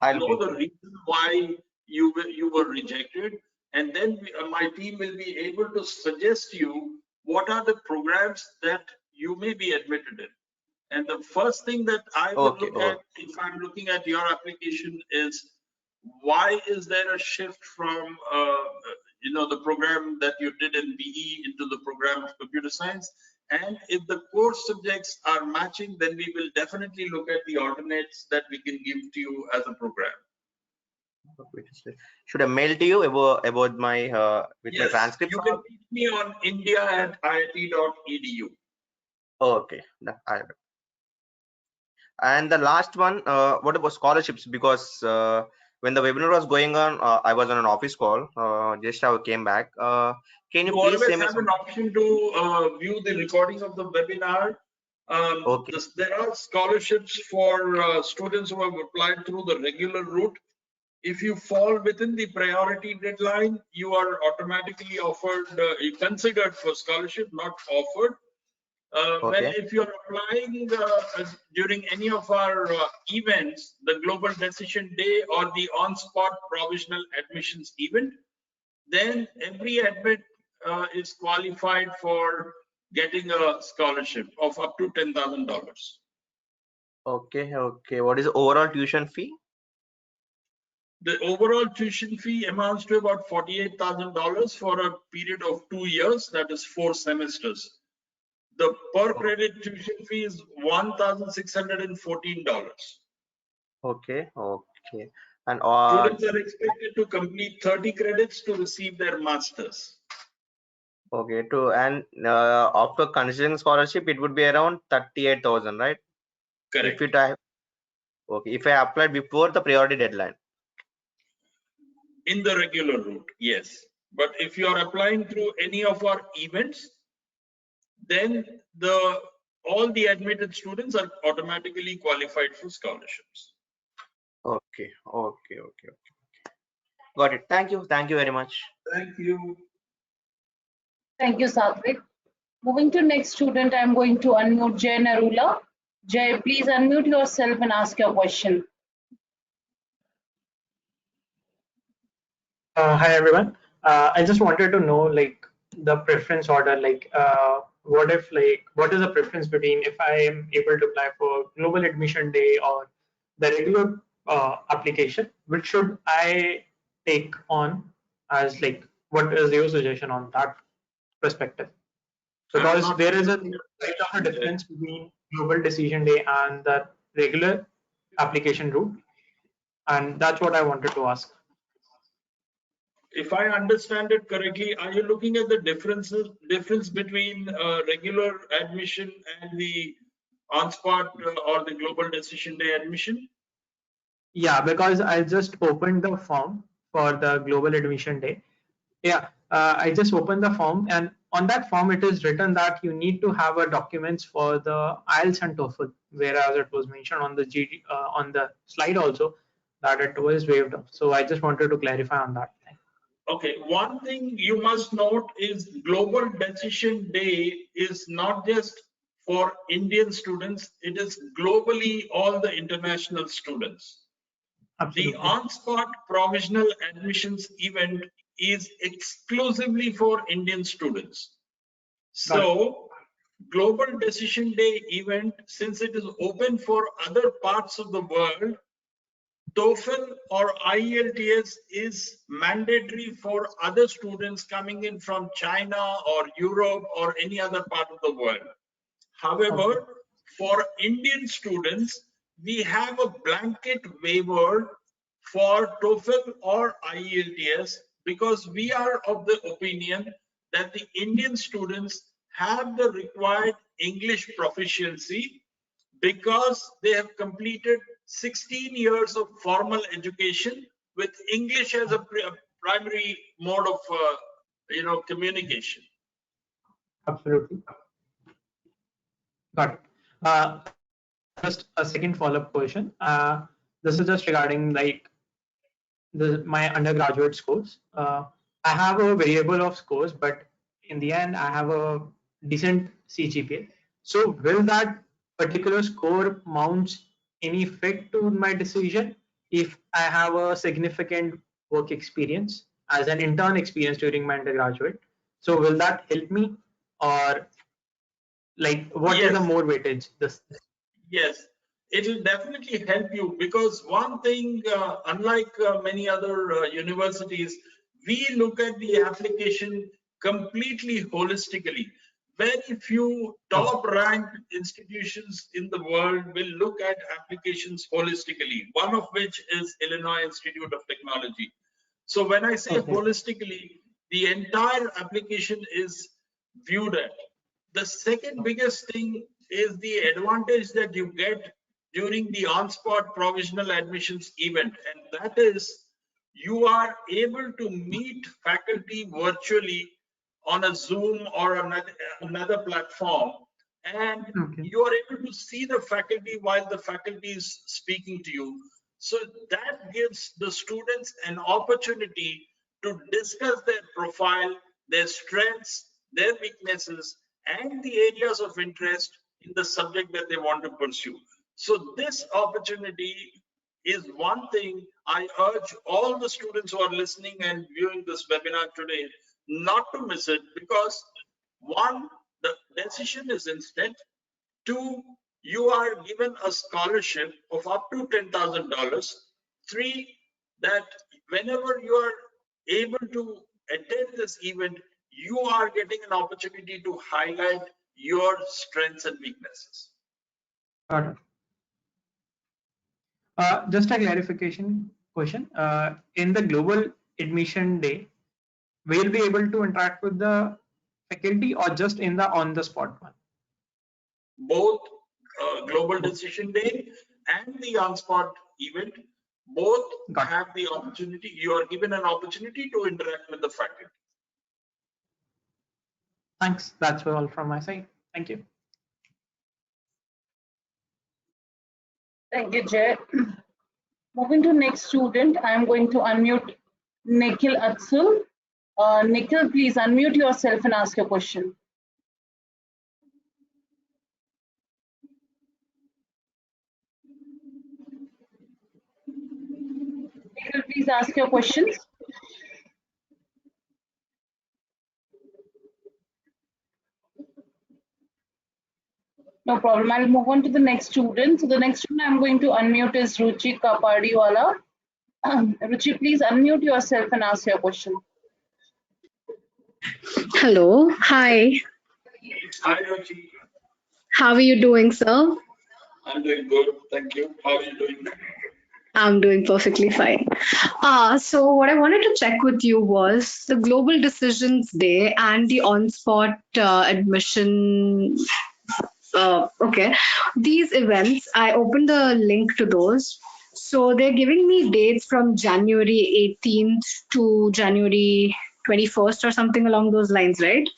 [SPEAKER 2] And know the reason why you were rejected, and then my team will be able to suggest you what are the programs that you may be admitted in. And the first thing that I would look at if I'm looking at your application is, why is there a shift from the program that you did in BE into the program of computer science? And if the core subjects are matching, then we will definitely look at the alternates that we can give to you as a program.
[SPEAKER 5] Should I mail to you about my with my transcript?
[SPEAKER 2] You can reach me on india@iit.edu.
[SPEAKER 5] Okay. And the last one, what about scholarships? Because when the webinar was going on, I was on an office call. Just I came back. Can you
[SPEAKER 2] You
[SPEAKER 5] please say
[SPEAKER 2] always
[SPEAKER 5] me
[SPEAKER 2] have an
[SPEAKER 5] some?
[SPEAKER 2] option to view the recording of the webinar.
[SPEAKER 5] Okay,
[SPEAKER 2] There are scholarships for students who have applied through the regular route. If you fall within the priority deadline, you are automatically offered, considered for scholarship, not offered. When
[SPEAKER 5] okay,
[SPEAKER 2] if you're applying during any of our events, the Global Decision Day or the on-spot provisional admissions event, then every admit is qualified for getting a scholarship of up to $10,000.
[SPEAKER 5] okay, okay. What is the overall tuition fee?
[SPEAKER 2] The overall tuition fee amounts to about $48,000 for a period of 2 years, that is 4 semesters. The per
[SPEAKER 5] Oh,
[SPEAKER 2] credit tuition fee is $1,614.
[SPEAKER 5] okay, okay. And
[SPEAKER 2] Students are expected to complete 30 credits to receive their masters.
[SPEAKER 5] okay, to and after considering scholarship, it would be around 38,000, right? If
[SPEAKER 2] Correct.
[SPEAKER 5] it I okay, if I applied before the priority deadline.
[SPEAKER 2] In the regular route, yes. But if you are applying through any of our events, then all the admitted students are automatically qualified for scholarships.
[SPEAKER 5] Okay, okay, okay, okay. Got it. Thank you very much.
[SPEAKER 2] Thank you.
[SPEAKER 1] Thank you, Satvik. Moving to next student, I'm going to unmute Jay Narula. Jay, please unmute yourself and ask your question.
[SPEAKER 6] Hi everyone. I just wanted to know like the preference order, like what if like what is the preference between if I am able to apply for global admission day or the regular application, which should I take on as like what is your suggestion on that perspective?
[SPEAKER 2] I'm
[SPEAKER 6] Because
[SPEAKER 2] not
[SPEAKER 6] there is a
[SPEAKER 2] getting your
[SPEAKER 6] right of a
[SPEAKER 2] question, Jay.
[SPEAKER 6] difference between global decision day and the regular application route, and that's what I wanted to ask.
[SPEAKER 2] If I understand it correctly, are you looking at the difference between regular admission and the on-spot or the global decision day admission?
[SPEAKER 6] Yeah, because I just opened the form for the global admission day. Yeah, I just opened the form, and on that form it is written that you need to have a documents for the IELTS and TOEFL, whereas it was mentioned on the on the slide also that it was waived off. So I just wanted to clarify on that thing.
[SPEAKER 2] Okay, one thing you must note is Global Decision Day is not just for Indian students, it is globally all the international students. The
[SPEAKER 6] Absolutely.
[SPEAKER 2] on-spot provisional admissions event is exclusively for Indian students.
[SPEAKER 6] Got it.
[SPEAKER 2] So, Global Decision Day event, since it is open for other parts of the world, TOEFL or IELTS is mandatory for other students coming in from China or Europe or any other part of the world. However, for Indian students, we have a blanket waiver for TOEFL or IELTS because we are of the opinion that the Indian students have the required English proficiency because they have completed 16 years of formal education with English as a primary mode of communication.
[SPEAKER 6] Absolutely. Got it. Just a second follow-up question. This is just regarding like my undergraduate scores. I have a variable of scores, but in the end, I have a decent CGPA. So will that particular score mount any effect to my decision if I have a significant work experience as an intern experience during my undergraduate? So will that help me, or like what is the
[SPEAKER 2] Yes,
[SPEAKER 6] more weightage? This
[SPEAKER 2] yes, it will definitely help you because one thing, unlike many other universities, we look at the application completely holistically. Very few top ranked institutions in the world will look at applications holistically, one of which is Illinois Institute of Technology. So when I say
[SPEAKER 6] okay.
[SPEAKER 2] holistically, the entire application is viewed at. The second biggest thing is the advantage that you get during the on-spot provisional admissions event, and that is you are able to meet faculty virtually on a Zoom or another platform, and you are able to see the faculty while the faculty is speaking to you. So that gives the students an opportunity to discuss their profile, their strengths, their weaknesses, and the areas of interest in the subject that they want to pursue. So this opportunity is one thing I urge all the students who are listening and viewing this webinar today not to miss it, because one, the decision is instant. Two, you are given a scholarship of up to $10,000. Three, that whenever you are able to attend this event, you are getting an opportunity to highlight your strengths and weaknesses.
[SPEAKER 6] Got it. Just a clarification question. In the global admission day, we'll be able to interact with the faculty or just in the on-the-spot one?
[SPEAKER 2] Both Global Decision Day and the on-spot event, both have the opportunity. You are given an opportunity to interact with the faculty.
[SPEAKER 6] Thanks. That's all from my side. Thank you.
[SPEAKER 1] Thank you, Jay. Moving to next student, I am going to unmute Nikhil Atsul. Nikhil, please unmute yourself and ask your question. Nikhil, please ask your questions. No problem. I'll move on to the next student. So the next student I'm going to unmute is Ruchi Kapadiwala. Ruchi, please unmute yourself and ask your question.
[SPEAKER 7] Hello. Hi.
[SPEAKER 2] Hi, Ruchi.
[SPEAKER 7] How are you doing, sir?
[SPEAKER 2] I'm doing good. Thank you. How are you doing?
[SPEAKER 7] I'm doing perfectly fine. So what I wanted to check with you was the Global Decisions Day and the on-spot admission. Okay, these events, I opened the link to those. So they're giving me dates from January 18th to January 21st or something along those lines, right?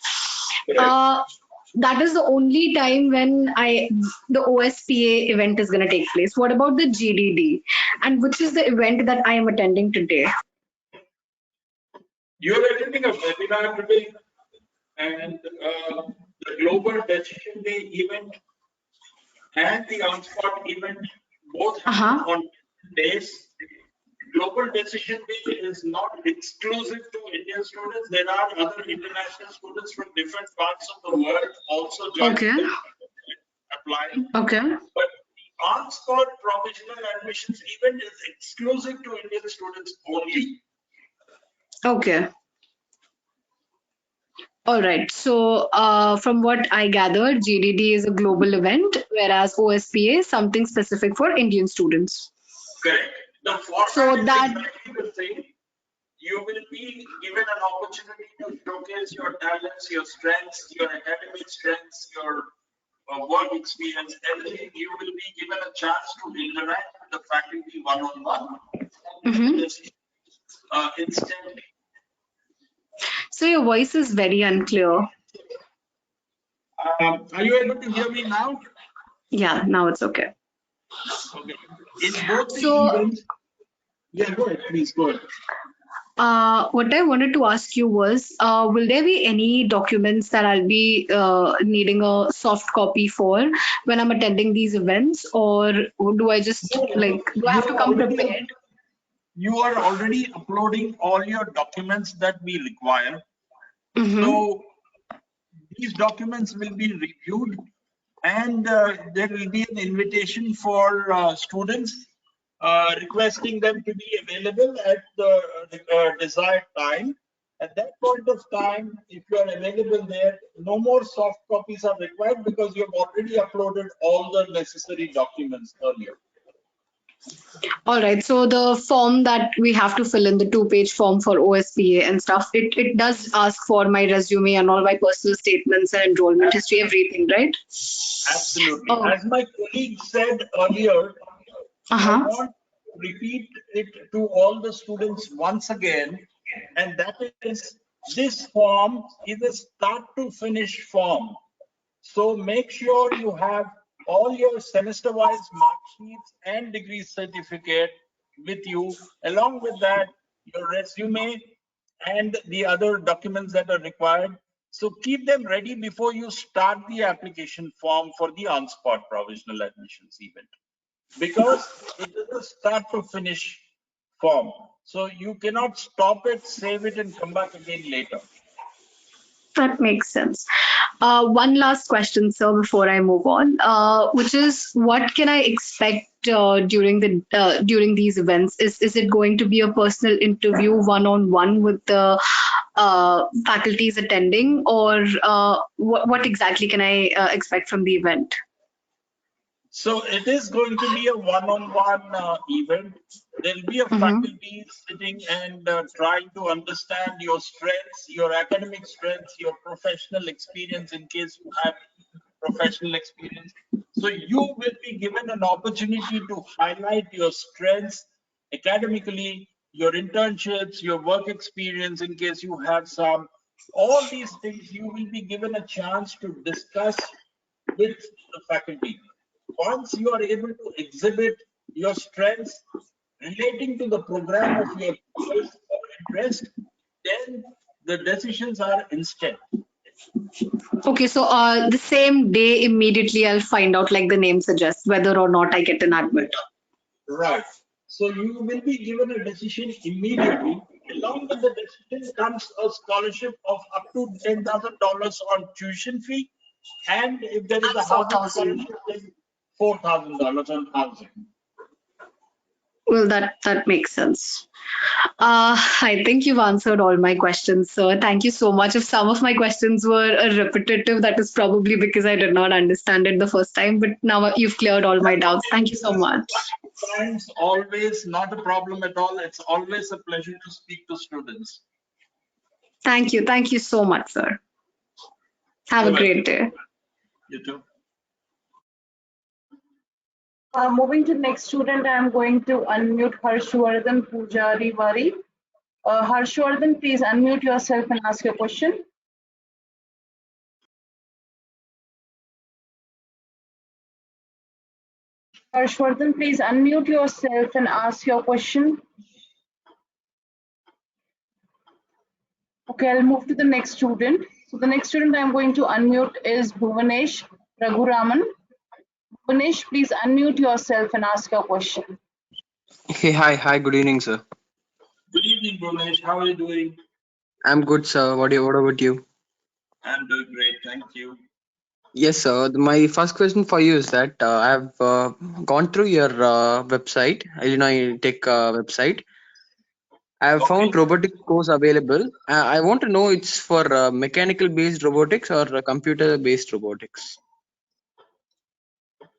[SPEAKER 7] That is the only time when the OSPA event is going to take place. What about the GDD? And which is the event that I am attending today?
[SPEAKER 2] You're attending a webinar today, and the Global Decision Day event and the on-spot event both happen on days. Global Decision Day is not exclusive to Indian students. There are other international students from different parts of the world also joining applying.
[SPEAKER 7] Okay.
[SPEAKER 2] But the on-spot provisional admissions event is exclusive to Indian students only.
[SPEAKER 7] Okay. All right. So from what I gathered, GDD is a global event, whereas OSPA is something specific for Indian students.
[SPEAKER 2] Correct. The format is exactly the same. You will be given an opportunity to showcase your talents, your strengths, your academic strengths, your work experience, everything. You will be given a chance to interact with the faculty one-on-one. Instantly.
[SPEAKER 7] So your voice is very unclear.
[SPEAKER 2] Are you able to hear me now?
[SPEAKER 7] Yeah, now it's okay.
[SPEAKER 2] Okay. In both the events, yeah, go ahead, please go ahead.
[SPEAKER 7] What I wanted to ask you was, will there be any documents that I'll be needing a soft copy for when I'm attending these events, or do I just do I have to come prepared?
[SPEAKER 2] You are already uploading all your documents that we require. So these documents will be reviewed, and there will be an invitation for students requesting them to be available at the desired time. At that point of time, if you are available there, no more soft copies are required because you have already uploaded all the necessary documents earlier.
[SPEAKER 7] All right. So the form that we have to fill in, the 2-page form for OSPA and stuff, it does ask for my resume and all my personal statements and enrollment history, everything, right?
[SPEAKER 2] Absolutely.
[SPEAKER 7] Oh,
[SPEAKER 2] As my colleague said earlier, I
[SPEAKER 7] uh-huh.
[SPEAKER 2] want to repeat it to all the students once again, and that is this form is a start to finish form. So make sure you have all your semester-wise mark sheets and degree certificate with you. Along with that, your resume and the other documents that are required. So keep them ready before you start the application form for the on-spot provisional admissions event, because it is a start to finish form. So you cannot stop it, save it, and come back again later.
[SPEAKER 7] That makes sense. One last question, sir, before I move on, which is what can I expect during these events? Is it going to be a personal interview, one-on-one with the faculties attending, or what exactly can I expect from the event?
[SPEAKER 2] So it is going to be a one-on-one event. There'll be a
[SPEAKER 7] Mm-hmm.
[SPEAKER 2] faculty sitting and trying to understand your strengths, your academic strengths, your professional experience in case you have professional experience. So you will be given an opportunity to highlight your strengths academically, your internships, your work experience in case you have some. All these things you will be given a chance to discuss with the faculty. Once you are able to exhibit your strengths relating to the program of your choice or interest, then the decisions are instant.
[SPEAKER 7] Okay, so the same day immediately I'll find out, like the name suggests, whether or not I get an admit.
[SPEAKER 2] Right. So you will be given a decision immediately. Along with the decision comes a scholarship of up to $10,000 on tuition fee. And if there is a
[SPEAKER 7] And
[SPEAKER 2] housing
[SPEAKER 7] 4,000.
[SPEAKER 2] scholarship, then $4,000 on housing.
[SPEAKER 7] Well, that makes sense. I think you've answered all my questions, sir. Thank you so much. If some of my questions were repetitive, that is probably because I did not understand it the first time, but now you've cleared all my doubts. Thank you so much.
[SPEAKER 2] Times always not a problem at all. It's always a pleasure to speak to students.
[SPEAKER 7] Thank you. Thank you so much, sir. Have a
[SPEAKER 2] You're welcome.
[SPEAKER 7] great day.
[SPEAKER 2] You too.
[SPEAKER 1] Moving to the next student, I am going to unmute Harshvardhan Pujari Vari. Harshvardhan, please unmute yourself and ask your question. Harshvardhan, please unmute yourself and ask your question. Okay, I'll move to the next student. So the next student I'm going to unmute is Bhuvanesh Raghuraman. Bhuvanesh, please unmute yourself and ask your question.
[SPEAKER 8] Hey, hi, good evening, sir.
[SPEAKER 2] Good evening, Bhuvanesh. How are you doing?
[SPEAKER 8] I'm good, sir. What about you?
[SPEAKER 2] I'm doing great. Thank you.
[SPEAKER 8] Yes, sir. My first question for you is that I've gone through your website, Illinois Tech website. I have
[SPEAKER 2] Okay.
[SPEAKER 8] found robotic course available. I want to know it's for mechanical based robotics or computer based robotics.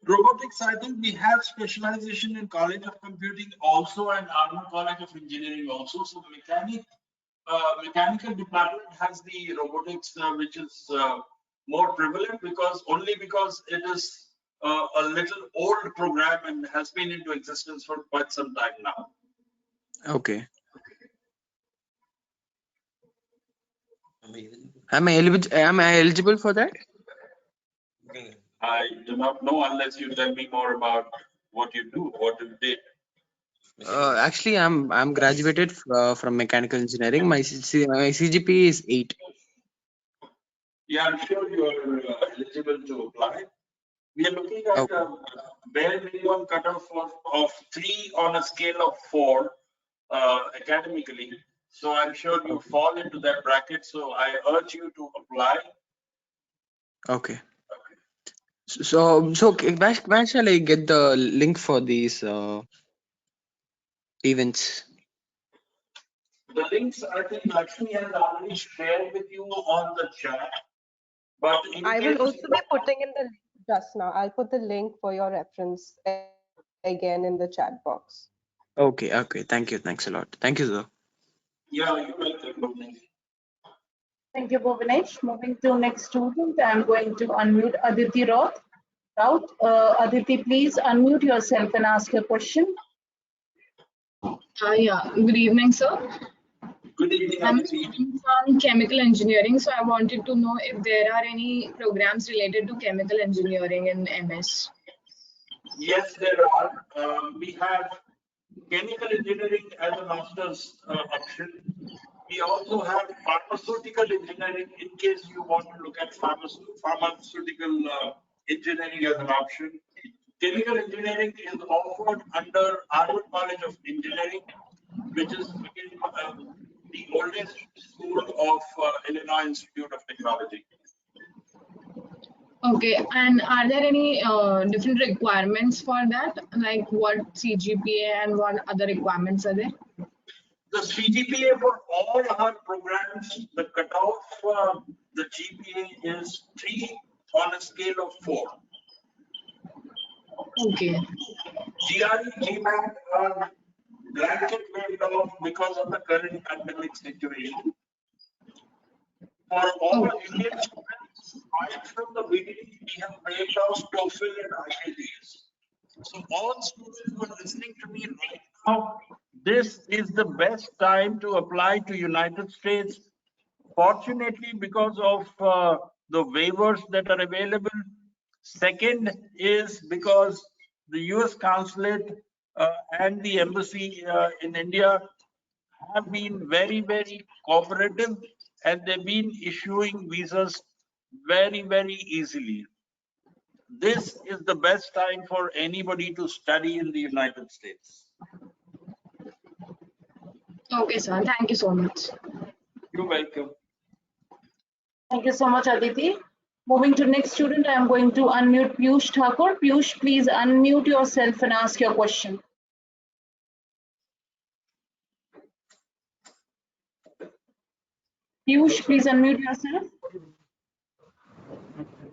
[SPEAKER 2] Robotics, I think we have specialization in College of Computing also and Army College of Engineering also. So mechanical department has the robotics, which is more prevalent because it is a little old program and has been into existence for quite some time now.
[SPEAKER 8] Okay. Am I eligible for that?
[SPEAKER 2] I do not know unless you tell me more about what you do, what you did.
[SPEAKER 8] Actually, I'm graduated from mechanical engineering. My CGPA is 8.
[SPEAKER 2] Yeah, I'm sure you are eligible to apply. We are looking at
[SPEAKER 8] Okay.
[SPEAKER 2] a bare minimum cutoff of 3 on a scale of 4 academically. So I'm sure you
[SPEAKER 8] Okay.
[SPEAKER 2] fall into that bracket. So I urge you to apply.
[SPEAKER 8] Okay. Okay, where shall I get the link for these events?
[SPEAKER 2] The links I think Lakshmi has already shared with you on the chat. But in
[SPEAKER 3] I
[SPEAKER 2] case
[SPEAKER 3] will also be putting in the link just now. I'll put the link for your reference as well. again in the chat box.
[SPEAKER 8] Okay, okay. Thank you. Thanks a lot. Thank you, sir.
[SPEAKER 2] Yeah, you're welcome.
[SPEAKER 1] Thank you, Bhuvanesh. Moving to next student, I'm going to unmute Aditi Roth. Aditi, please unmute yourself and ask your question.
[SPEAKER 9] Yeah, good evening, sir.
[SPEAKER 2] Good evening,
[SPEAKER 9] I'm
[SPEAKER 2] Aditi.
[SPEAKER 9] studying from chemical engineering, so I wanted to know if there are any programs related to chemical engineering in MS.
[SPEAKER 2] Yes, there are. We have chemical engineering as a master's option. We also have pharmaceutical engineering in case you want to look at pharmaceutical engineering as an option. Chemical engineering is offered under Harvard College of Engineering, which is again the oldest school of Illinois Institute of Technology.
[SPEAKER 9] Okay, and are there any different requirements for that? Like what CGPA and what other requirements are there?
[SPEAKER 2] The CGPA for all our programs, the cutoff, the GPA is 3 on a scale of 4.
[SPEAKER 9] Okay.
[SPEAKER 2] GRE, GMAT are blanket waived off because of the current pandemic situation. For all Indian students, right from the beginning, we have waived off TOEFL and IITs. So all students who are listening to me right now, this is the best time to apply to United States. Fortunately, because of the waivers that are available. Second is because the US consulate and the embassy in India have been very, very cooperative, and they've been issuing visas very, very easily. This is the best time for anybody to study in the United States.
[SPEAKER 9] Okay, sir. Thank you so much.
[SPEAKER 2] You're welcome.
[SPEAKER 1] Thank you so much, Aditi. Moving to next student, I am going to unmute Piyush Thakur. Piyush, please unmute yourself and ask your question. Piyush, please unmute yourself.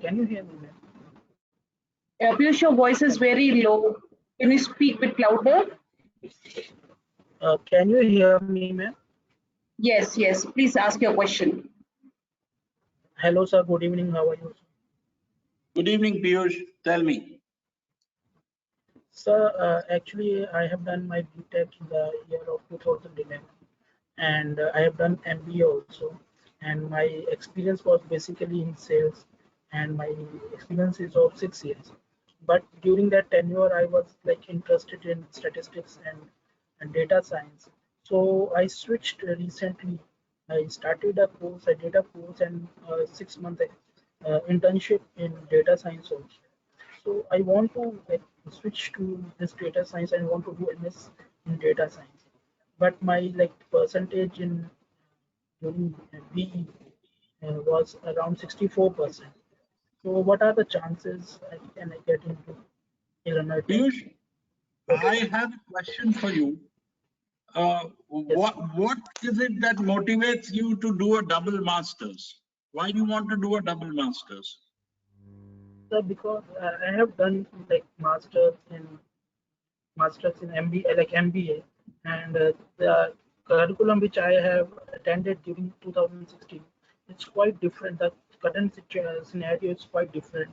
[SPEAKER 10] Can you hear me, ma'am?
[SPEAKER 1] Piyush, your voice is very low. Can you speak a bit louder?
[SPEAKER 10] Can you hear me, ma'am?
[SPEAKER 1] Yes, yes. Please ask your question.
[SPEAKER 10] Hello, sir. Good evening. How are you?
[SPEAKER 2] Good evening, Piyush. Tell me.
[SPEAKER 10] Sir, actually, I have done my BTech in the year of 2011, and I have done MBA also. And my experience was basically in sales, and my experience is of 6 years. But during that tenure, I was like interested in statistics and data science. So I switched recently. I started a course. I did a course and 6 month internship in data science also. So I want to like switch to this data science and want to do MS in data science. But my like percentage in during BE was around 64%. So what are the chances can I get into Illinois Tech?
[SPEAKER 2] Piyush, I have a question for you. What is it that motivates you to do a double masters? Why do you want to do a double masters?
[SPEAKER 10] So because I have done like masters in MBA, like MBA, and the curriculum which I have attended during 2016, it's quite different. The current scenario is quite different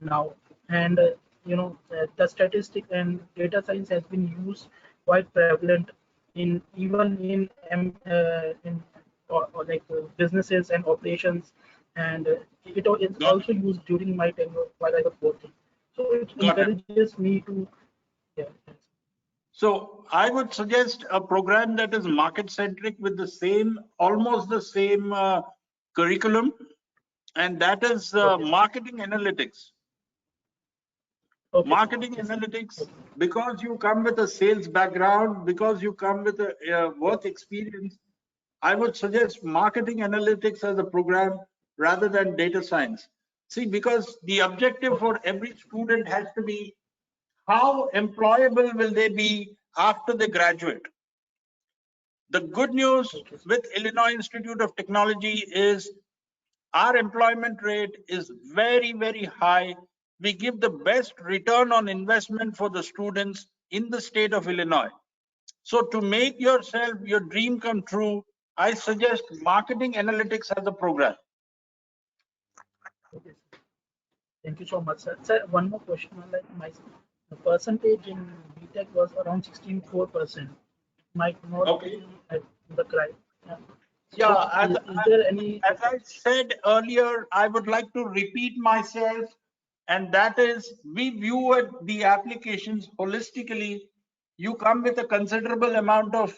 [SPEAKER 10] now, and the statistic and data science has been used quite prevalent in even in like businesses and operations, and it's also used during my tenure while I was working. So it encourages me to. Yeah.
[SPEAKER 2] So I would suggest a program that is market centric with the same, almost the same curriculum, and that is marketing analytics.
[SPEAKER 10] Okay.
[SPEAKER 2] Marketing analytics, because you come with a sales background, because you come with a work experience, I would suggest marketing analytics as a program rather than data science. See, because the objective for every student has to be how employable will they be after they graduate. The good news with Illinois Institute of Technology is our employment rate is very, very high. We give the best return on investment for the students in the state of Illinois. So to make yourself your dream come true, I suggest marketing analytics as a program.
[SPEAKER 10] Okay, sir. Thank you so much, sir. Sir, one more question. Like the percentage in BTech was around 16.4%. Might not be at the criteria.
[SPEAKER 2] Yeah,
[SPEAKER 10] So is there any?
[SPEAKER 2] as I said earlier, I would like to repeat myself, and that is we view the applications holistically. You come with a considerable amount of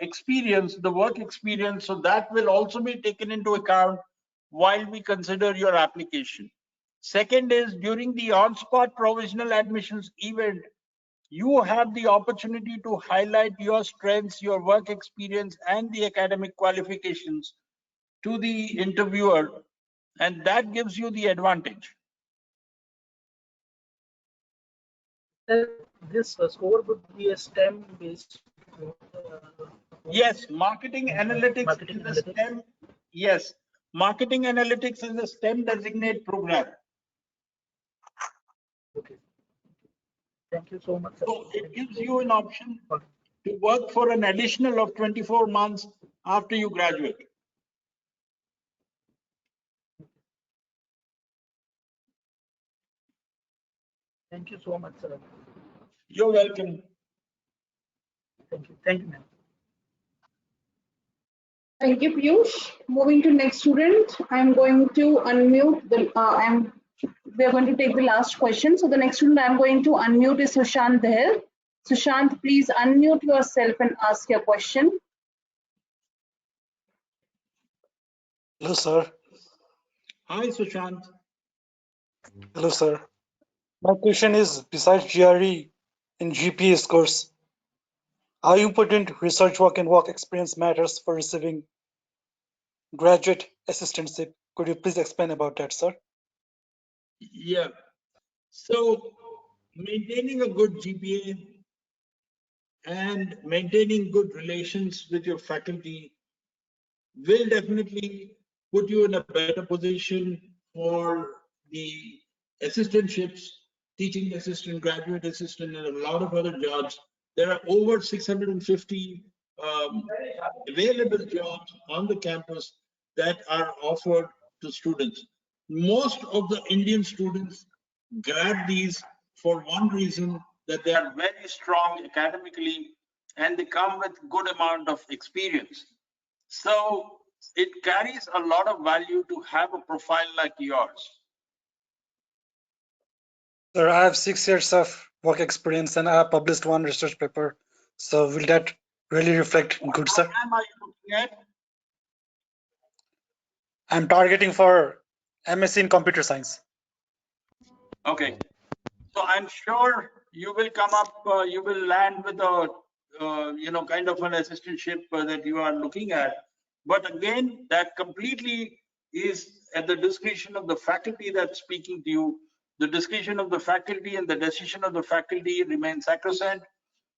[SPEAKER 2] experience, the work experience, so that will also be taken into account while we consider your application. Second is during the on-spot provisional admissions event, you have the opportunity to highlight your strengths, your work experience, and the academic qualifications to the interviewer, and that gives you the advantage.
[SPEAKER 10] This score would be a STEM based.
[SPEAKER 2] Yes, marketing analytics is a STEM. Yes, marketing analytics is a STEM designate program.
[SPEAKER 10] Okay. Thank you so much, sir.
[SPEAKER 2] So it gives you an option to work for an additional of 24 months after you graduate.
[SPEAKER 10] Thank you so much, sir.
[SPEAKER 2] You're welcome.
[SPEAKER 10] Thank you. Thank you, ma'am.
[SPEAKER 1] Thank you, Piyush. Moving to next student, I'm going to unmute the. We are going to take the last question. So the next student I'm going to unmute is Sushant Deher. Sushant, please unmute yourself and ask your question.
[SPEAKER 11] Hello, sir.
[SPEAKER 2] Hi, Sushant.
[SPEAKER 11] Hello, sir. My question is, besides GRE and GPA scores, how important research work and work experience matters for receiving graduate assistantship? Could you please explain about that, sir?
[SPEAKER 2] Yeah. So maintaining a good GPA and maintaining good relations with your faculty will definitely put you in a better position for the assistantships, teaching assistant, graduate assistant, and a lot of other jobs. There are over 650 available jobs on the campus that are offered to students. Most of the Indian students grab these for one reason, that they are very strong academically and they come with good amount of experience. So it carries a lot of value to have a profile like yours.
[SPEAKER 11] Sir, I have 6 years of work experience and I have published one research paper. So will that really reflect good, sir?
[SPEAKER 2] What program are you looking at?
[SPEAKER 11] I'm targeting for MSc in computer science.
[SPEAKER 2] Okay. So I'm sure you will come up, you will land with a, kind of an assistantship that you are looking at. But again, that completely is at the discretion of the faculty that's speaking to you. The discretion of the faculty and the decision of the faculty remains sacrosanct.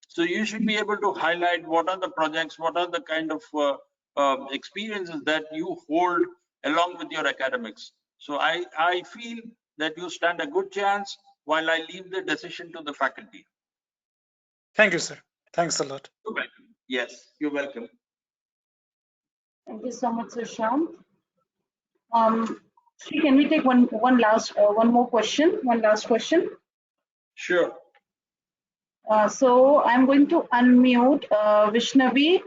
[SPEAKER 2] So you should be able to highlight what are the projects, what are the kind of experiences that you hold along with your academics. So I feel that you stand a good chance, while I leave the decision to the faculty.
[SPEAKER 11] Thank you, sir. Thanks a lot.
[SPEAKER 2] You're welcome. Yes, you're welcome.
[SPEAKER 1] Thank you so much, Sushant. Shri, can we take one more question? One last question.
[SPEAKER 2] Sure.
[SPEAKER 1] So I'm going to unmute Vishnavi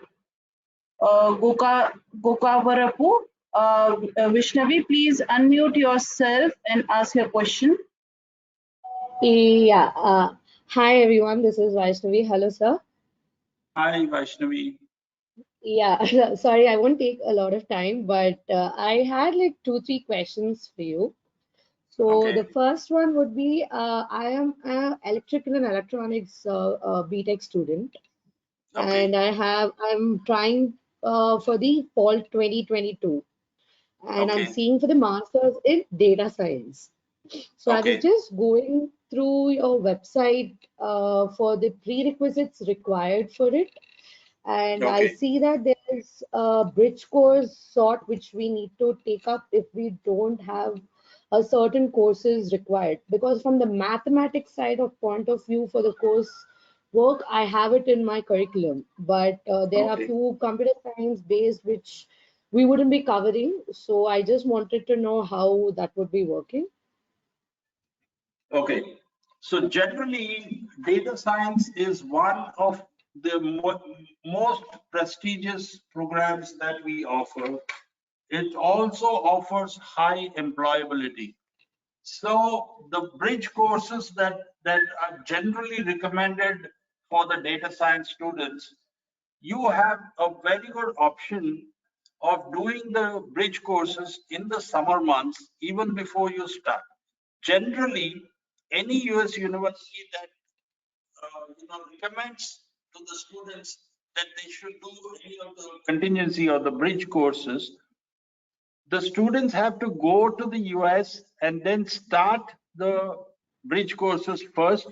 [SPEAKER 1] Gokavarapu. Vishnavi, please unmute yourself and ask your question.
[SPEAKER 12] Yeah. Hi, everyone. This is Vaishnavi. Hello, sir.
[SPEAKER 2] Hi, Vaishnavi.
[SPEAKER 12] Yeah. Sorry, I won't take a lot of time, but I had like 2-3 questions for you. So the first one would be, I am an electrical and electronics BTech student, and I'm trying for the fall 2022, and I'm seeing for the masters in data science. So I was just going through your website for the prerequisites required for it. And I see that there's a bridge course sort which we need to take up if we don't have a certain courses required. Because from the mathematics side of point of view for the course work, I have it in my curriculum, but there are
[SPEAKER 2] Okay.
[SPEAKER 12] few computer science based which we wouldn't be covering. So I just wanted to know how that would be working.
[SPEAKER 2] Okay. So generally, data science is one of the most prestigious programs that we offer. It also offers high employability. So the bridge courses that are generally recommended for the data science students, you have a very good option of doing the bridge courses in the summer months, even before you start. Generally, any US university that recommends to the students that they should do any of the contingency or the bridge courses, the students have to go to the US and then start the bridge courses first,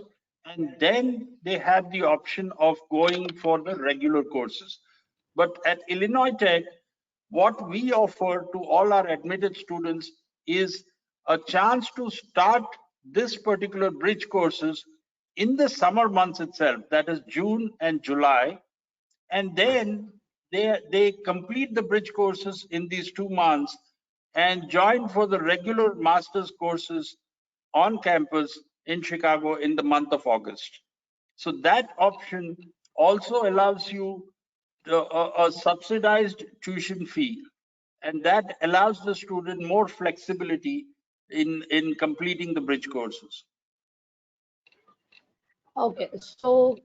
[SPEAKER 2] and then they have the option of going for the regular courses. But at Illinois Tech, what we offer to all our admitted students is a chance to start this particular bridge courses in the summer months itself, that is June and July, and then they complete the bridge courses in these 2 months and join for the regular master's courses on campus in Chicago in the month of August. So that option also allows you a subsidized tuition fee, and that allows the student more flexibility in completing the bridge courses.
[SPEAKER 12] Okay, so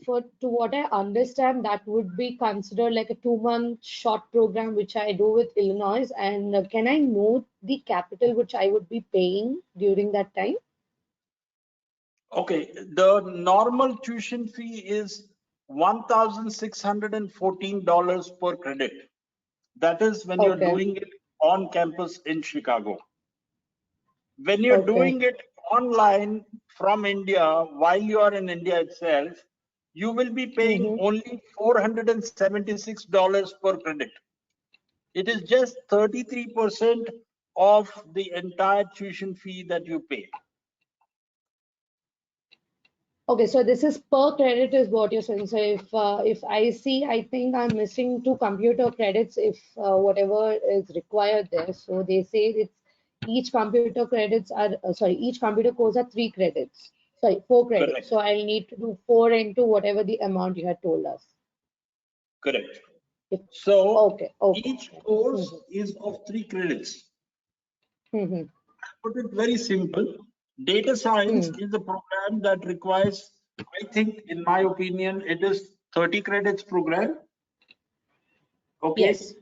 [SPEAKER 12] for to what I understand, that would be considered like a 2 month short program which I do with Illinois. And can I know the capital which I would be paying during that time?
[SPEAKER 2] Okay, the normal tuition fee is $1,614 per credit. That is when you're
[SPEAKER 12] Okay,
[SPEAKER 2] doing it on campus in Chicago. When you're
[SPEAKER 12] okay.
[SPEAKER 2] doing it online from India, while you are in India itself, you will be paying
[SPEAKER 12] Mm-hmm.
[SPEAKER 2] only $476 per credit. It is just 33% of the entire tuition fee that you pay.
[SPEAKER 12] Okay, so this is per credit is what you're saying. So if I see, I think I'm missing 2 computer credits if whatever is required there. So they say it's each computer credits are sorry, each computer course are 3 credits. Sorry, 4 credits.
[SPEAKER 2] Correct.
[SPEAKER 12] So I'll need to do 4 into whatever the amount you had told us.
[SPEAKER 2] Correct.
[SPEAKER 12] If,
[SPEAKER 2] So
[SPEAKER 12] okay, okay.
[SPEAKER 2] each course is of 3 credits.
[SPEAKER 12] Mm-hmm.
[SPEAKER 2] Put it very simple. Data science is a program that requires, I think, in my opinion, it is 30 credits program. Okay.
[SPEAKER 12] Yes.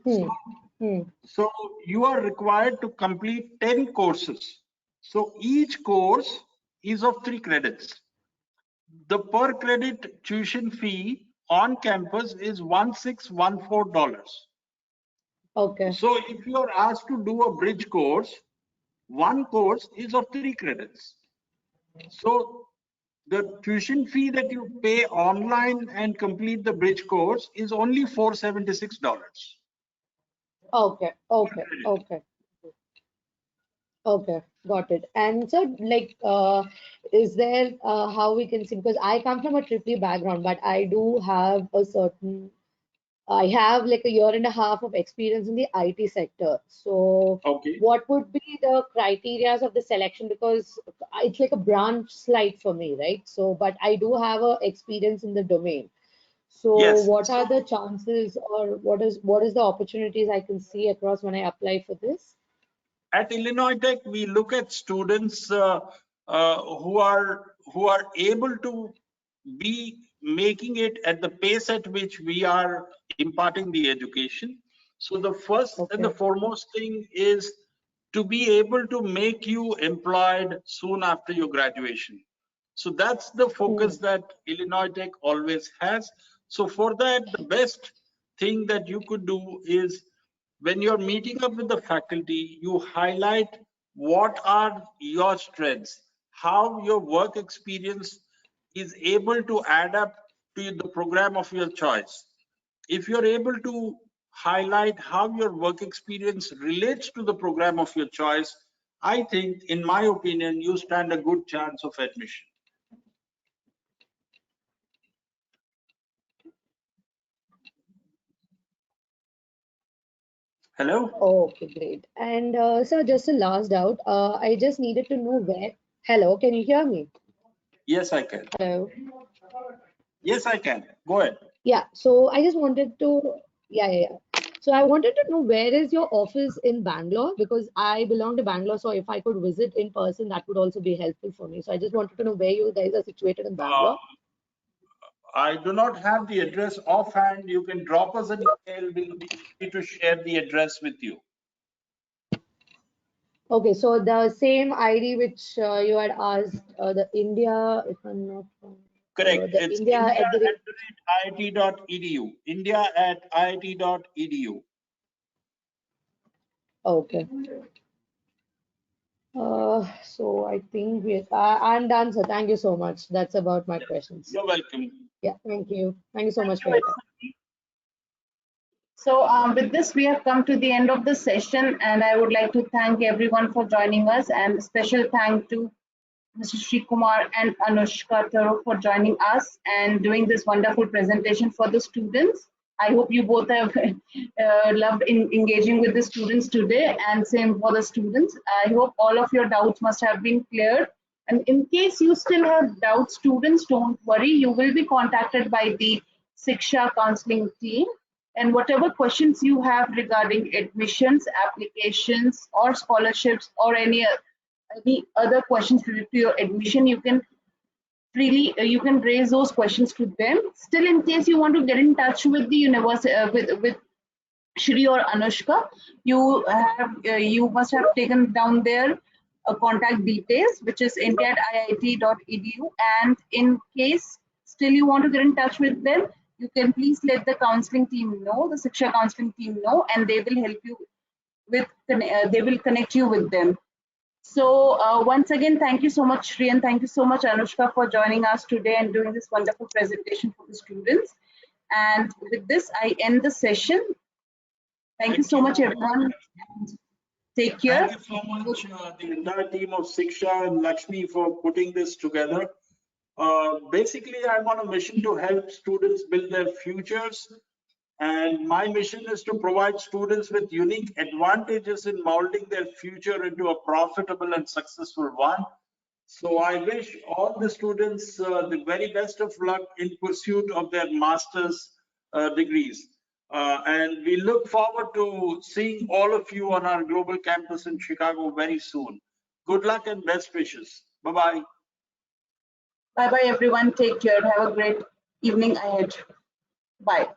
[SPEAKER 2] So you are required to complete 10 courses. So each course is of 3 credits. The per credit tuition fee on campus is $1,614.
[SPEAKER 12] Okay.
[SPEAKER 2] So if you are asked to do a bridge course, one course is of 3 credits. So the tuition fee that you pay online and complete the bridge course is only $476.
[SPEAKER 12] Okay. Okay. Okay. Okay, got it. And so, like, is there how we can see? Because I come from a triple background, but I do have a certain, I have like a year and a half of experience in the IT sector. So,
[SPEAKER 2] Okay.
[SPEAKER 12] what would be the criterias of the selection? Because it's like a branch slide for me, right? So, but I do have a experience in the domain. So,
[SPEAKER 2] Yes.
[SPEAKER 12] what are the chances, or what is the opportunities I can see across when I apply for this?
[SPEAKER 2] At Illinois Tech, we look at students who are able to be making it at the pace at which we are imparting the education. So the first and the
[SPEAKER 12] Okay.
[SPEAKER 2] foremost thing is to be able to make you employed soon after your graduation. So that's the focus that Illinois Tech always has. So for that, the best thing that you could do is when you're meeting up with the faculty, you highlight what are your strengths, how your work experience is able to add up to the program of your choice. If you're able to highlight how your work experience relates to the program of your choice, I think, in my opinion, you stand a good chance of admission. Hello?
[SPEAKER 12] Oh, okay, great. And sir, just a last doubt. I just needed to know where. Hello, can you hear me?
[SPEAKER 2] Yes, I can.
[SPEAKER 12] Hello.
[SPEAKER 2] Yes, I can. Go ahead.
[SPEAKER 12] Yeah. So I just wanted to. Yeah. So I wanted to know where is your office in Bangalore, because I belong to Bangalore. So if I could visit in person, that would also be helpful for me. So I just wanted to know where you guys are situated in Bangalore.
[SPEAKER 2] I do not have the address offhand. You can drop us an email. We'll be happy to share the address with you.
[SPEAKER 12] Okay, so the same ID which you had asked, the India, if I'm not wrong,
[SPEAKER 2] Correct.
[SPEAKER 12] the
[SPEAKER 2] It's
[SPEAKER 12] India at the rate.
[SPEAKER 2] india@iit.edu. India@iit.edu.
[SPEAKER 12] Okay. So I think I'm done, sir. Thank you so much. That's about my questions.
[SPEAKER 2] You're welcome.
[SPEAKER 12] Yeah, thank you. Thank you so much
[SPEAKER 1] Thank
[SPEAKER 12] for
[SPEAKER 1] you,
[SPEAKER 12] your time.
[SPEAKER 1] everybody. So with this, we have come to the end of the session, and I would like to thank everyone for joining us, and a special thank to Mr. Sri Kumar and Anushka Tharo for joining us and doing this wonderful presentation for the students. I hope you both have loved engaging with the students today, and same for the students. I hope all of your doubts must have been cleared. And in case you still have doubts, students, don't worry. You will be contacted by the Shiksha counseling team. And whatever questions you have regarding admissions, applications, or scholarships, or any other questions related to your admission, you can freely you can raise those questions to them. Still, in case you want to get in touch with the university with Shri or Anushka, you must have taken down their contact details, which is india@iit.edu. And in case still you want to get in touch with them, you can please let the counseling team know, the Shiksha counseling team know, and they will help you with they will connect you with them. So once again, thank you so much, Shri, and thank you so much, Anushka, for joining us today and doing this wonderful presentation for the students. And with this, I end the session. Thank you so much, everyone. And take care.
[SPEAKER 2] Thank you so much, the entire team of Shiksha and Lakshmi, for putting this together. Basically, I'm on a mission to help students build their futures. And my mission is to provide students with unique advantages in molding their future into a profitable and successful one. So I wish all the students the very best of luck in pursuit of their master's degrees. And we look forward to seeing all of you on our global campus in Chicago very soon. Good luck and best wishes. Bye-bye.
[SPEAKER 1] Bye-bye, everyone. Take care. Have a great evening ahead. Bye.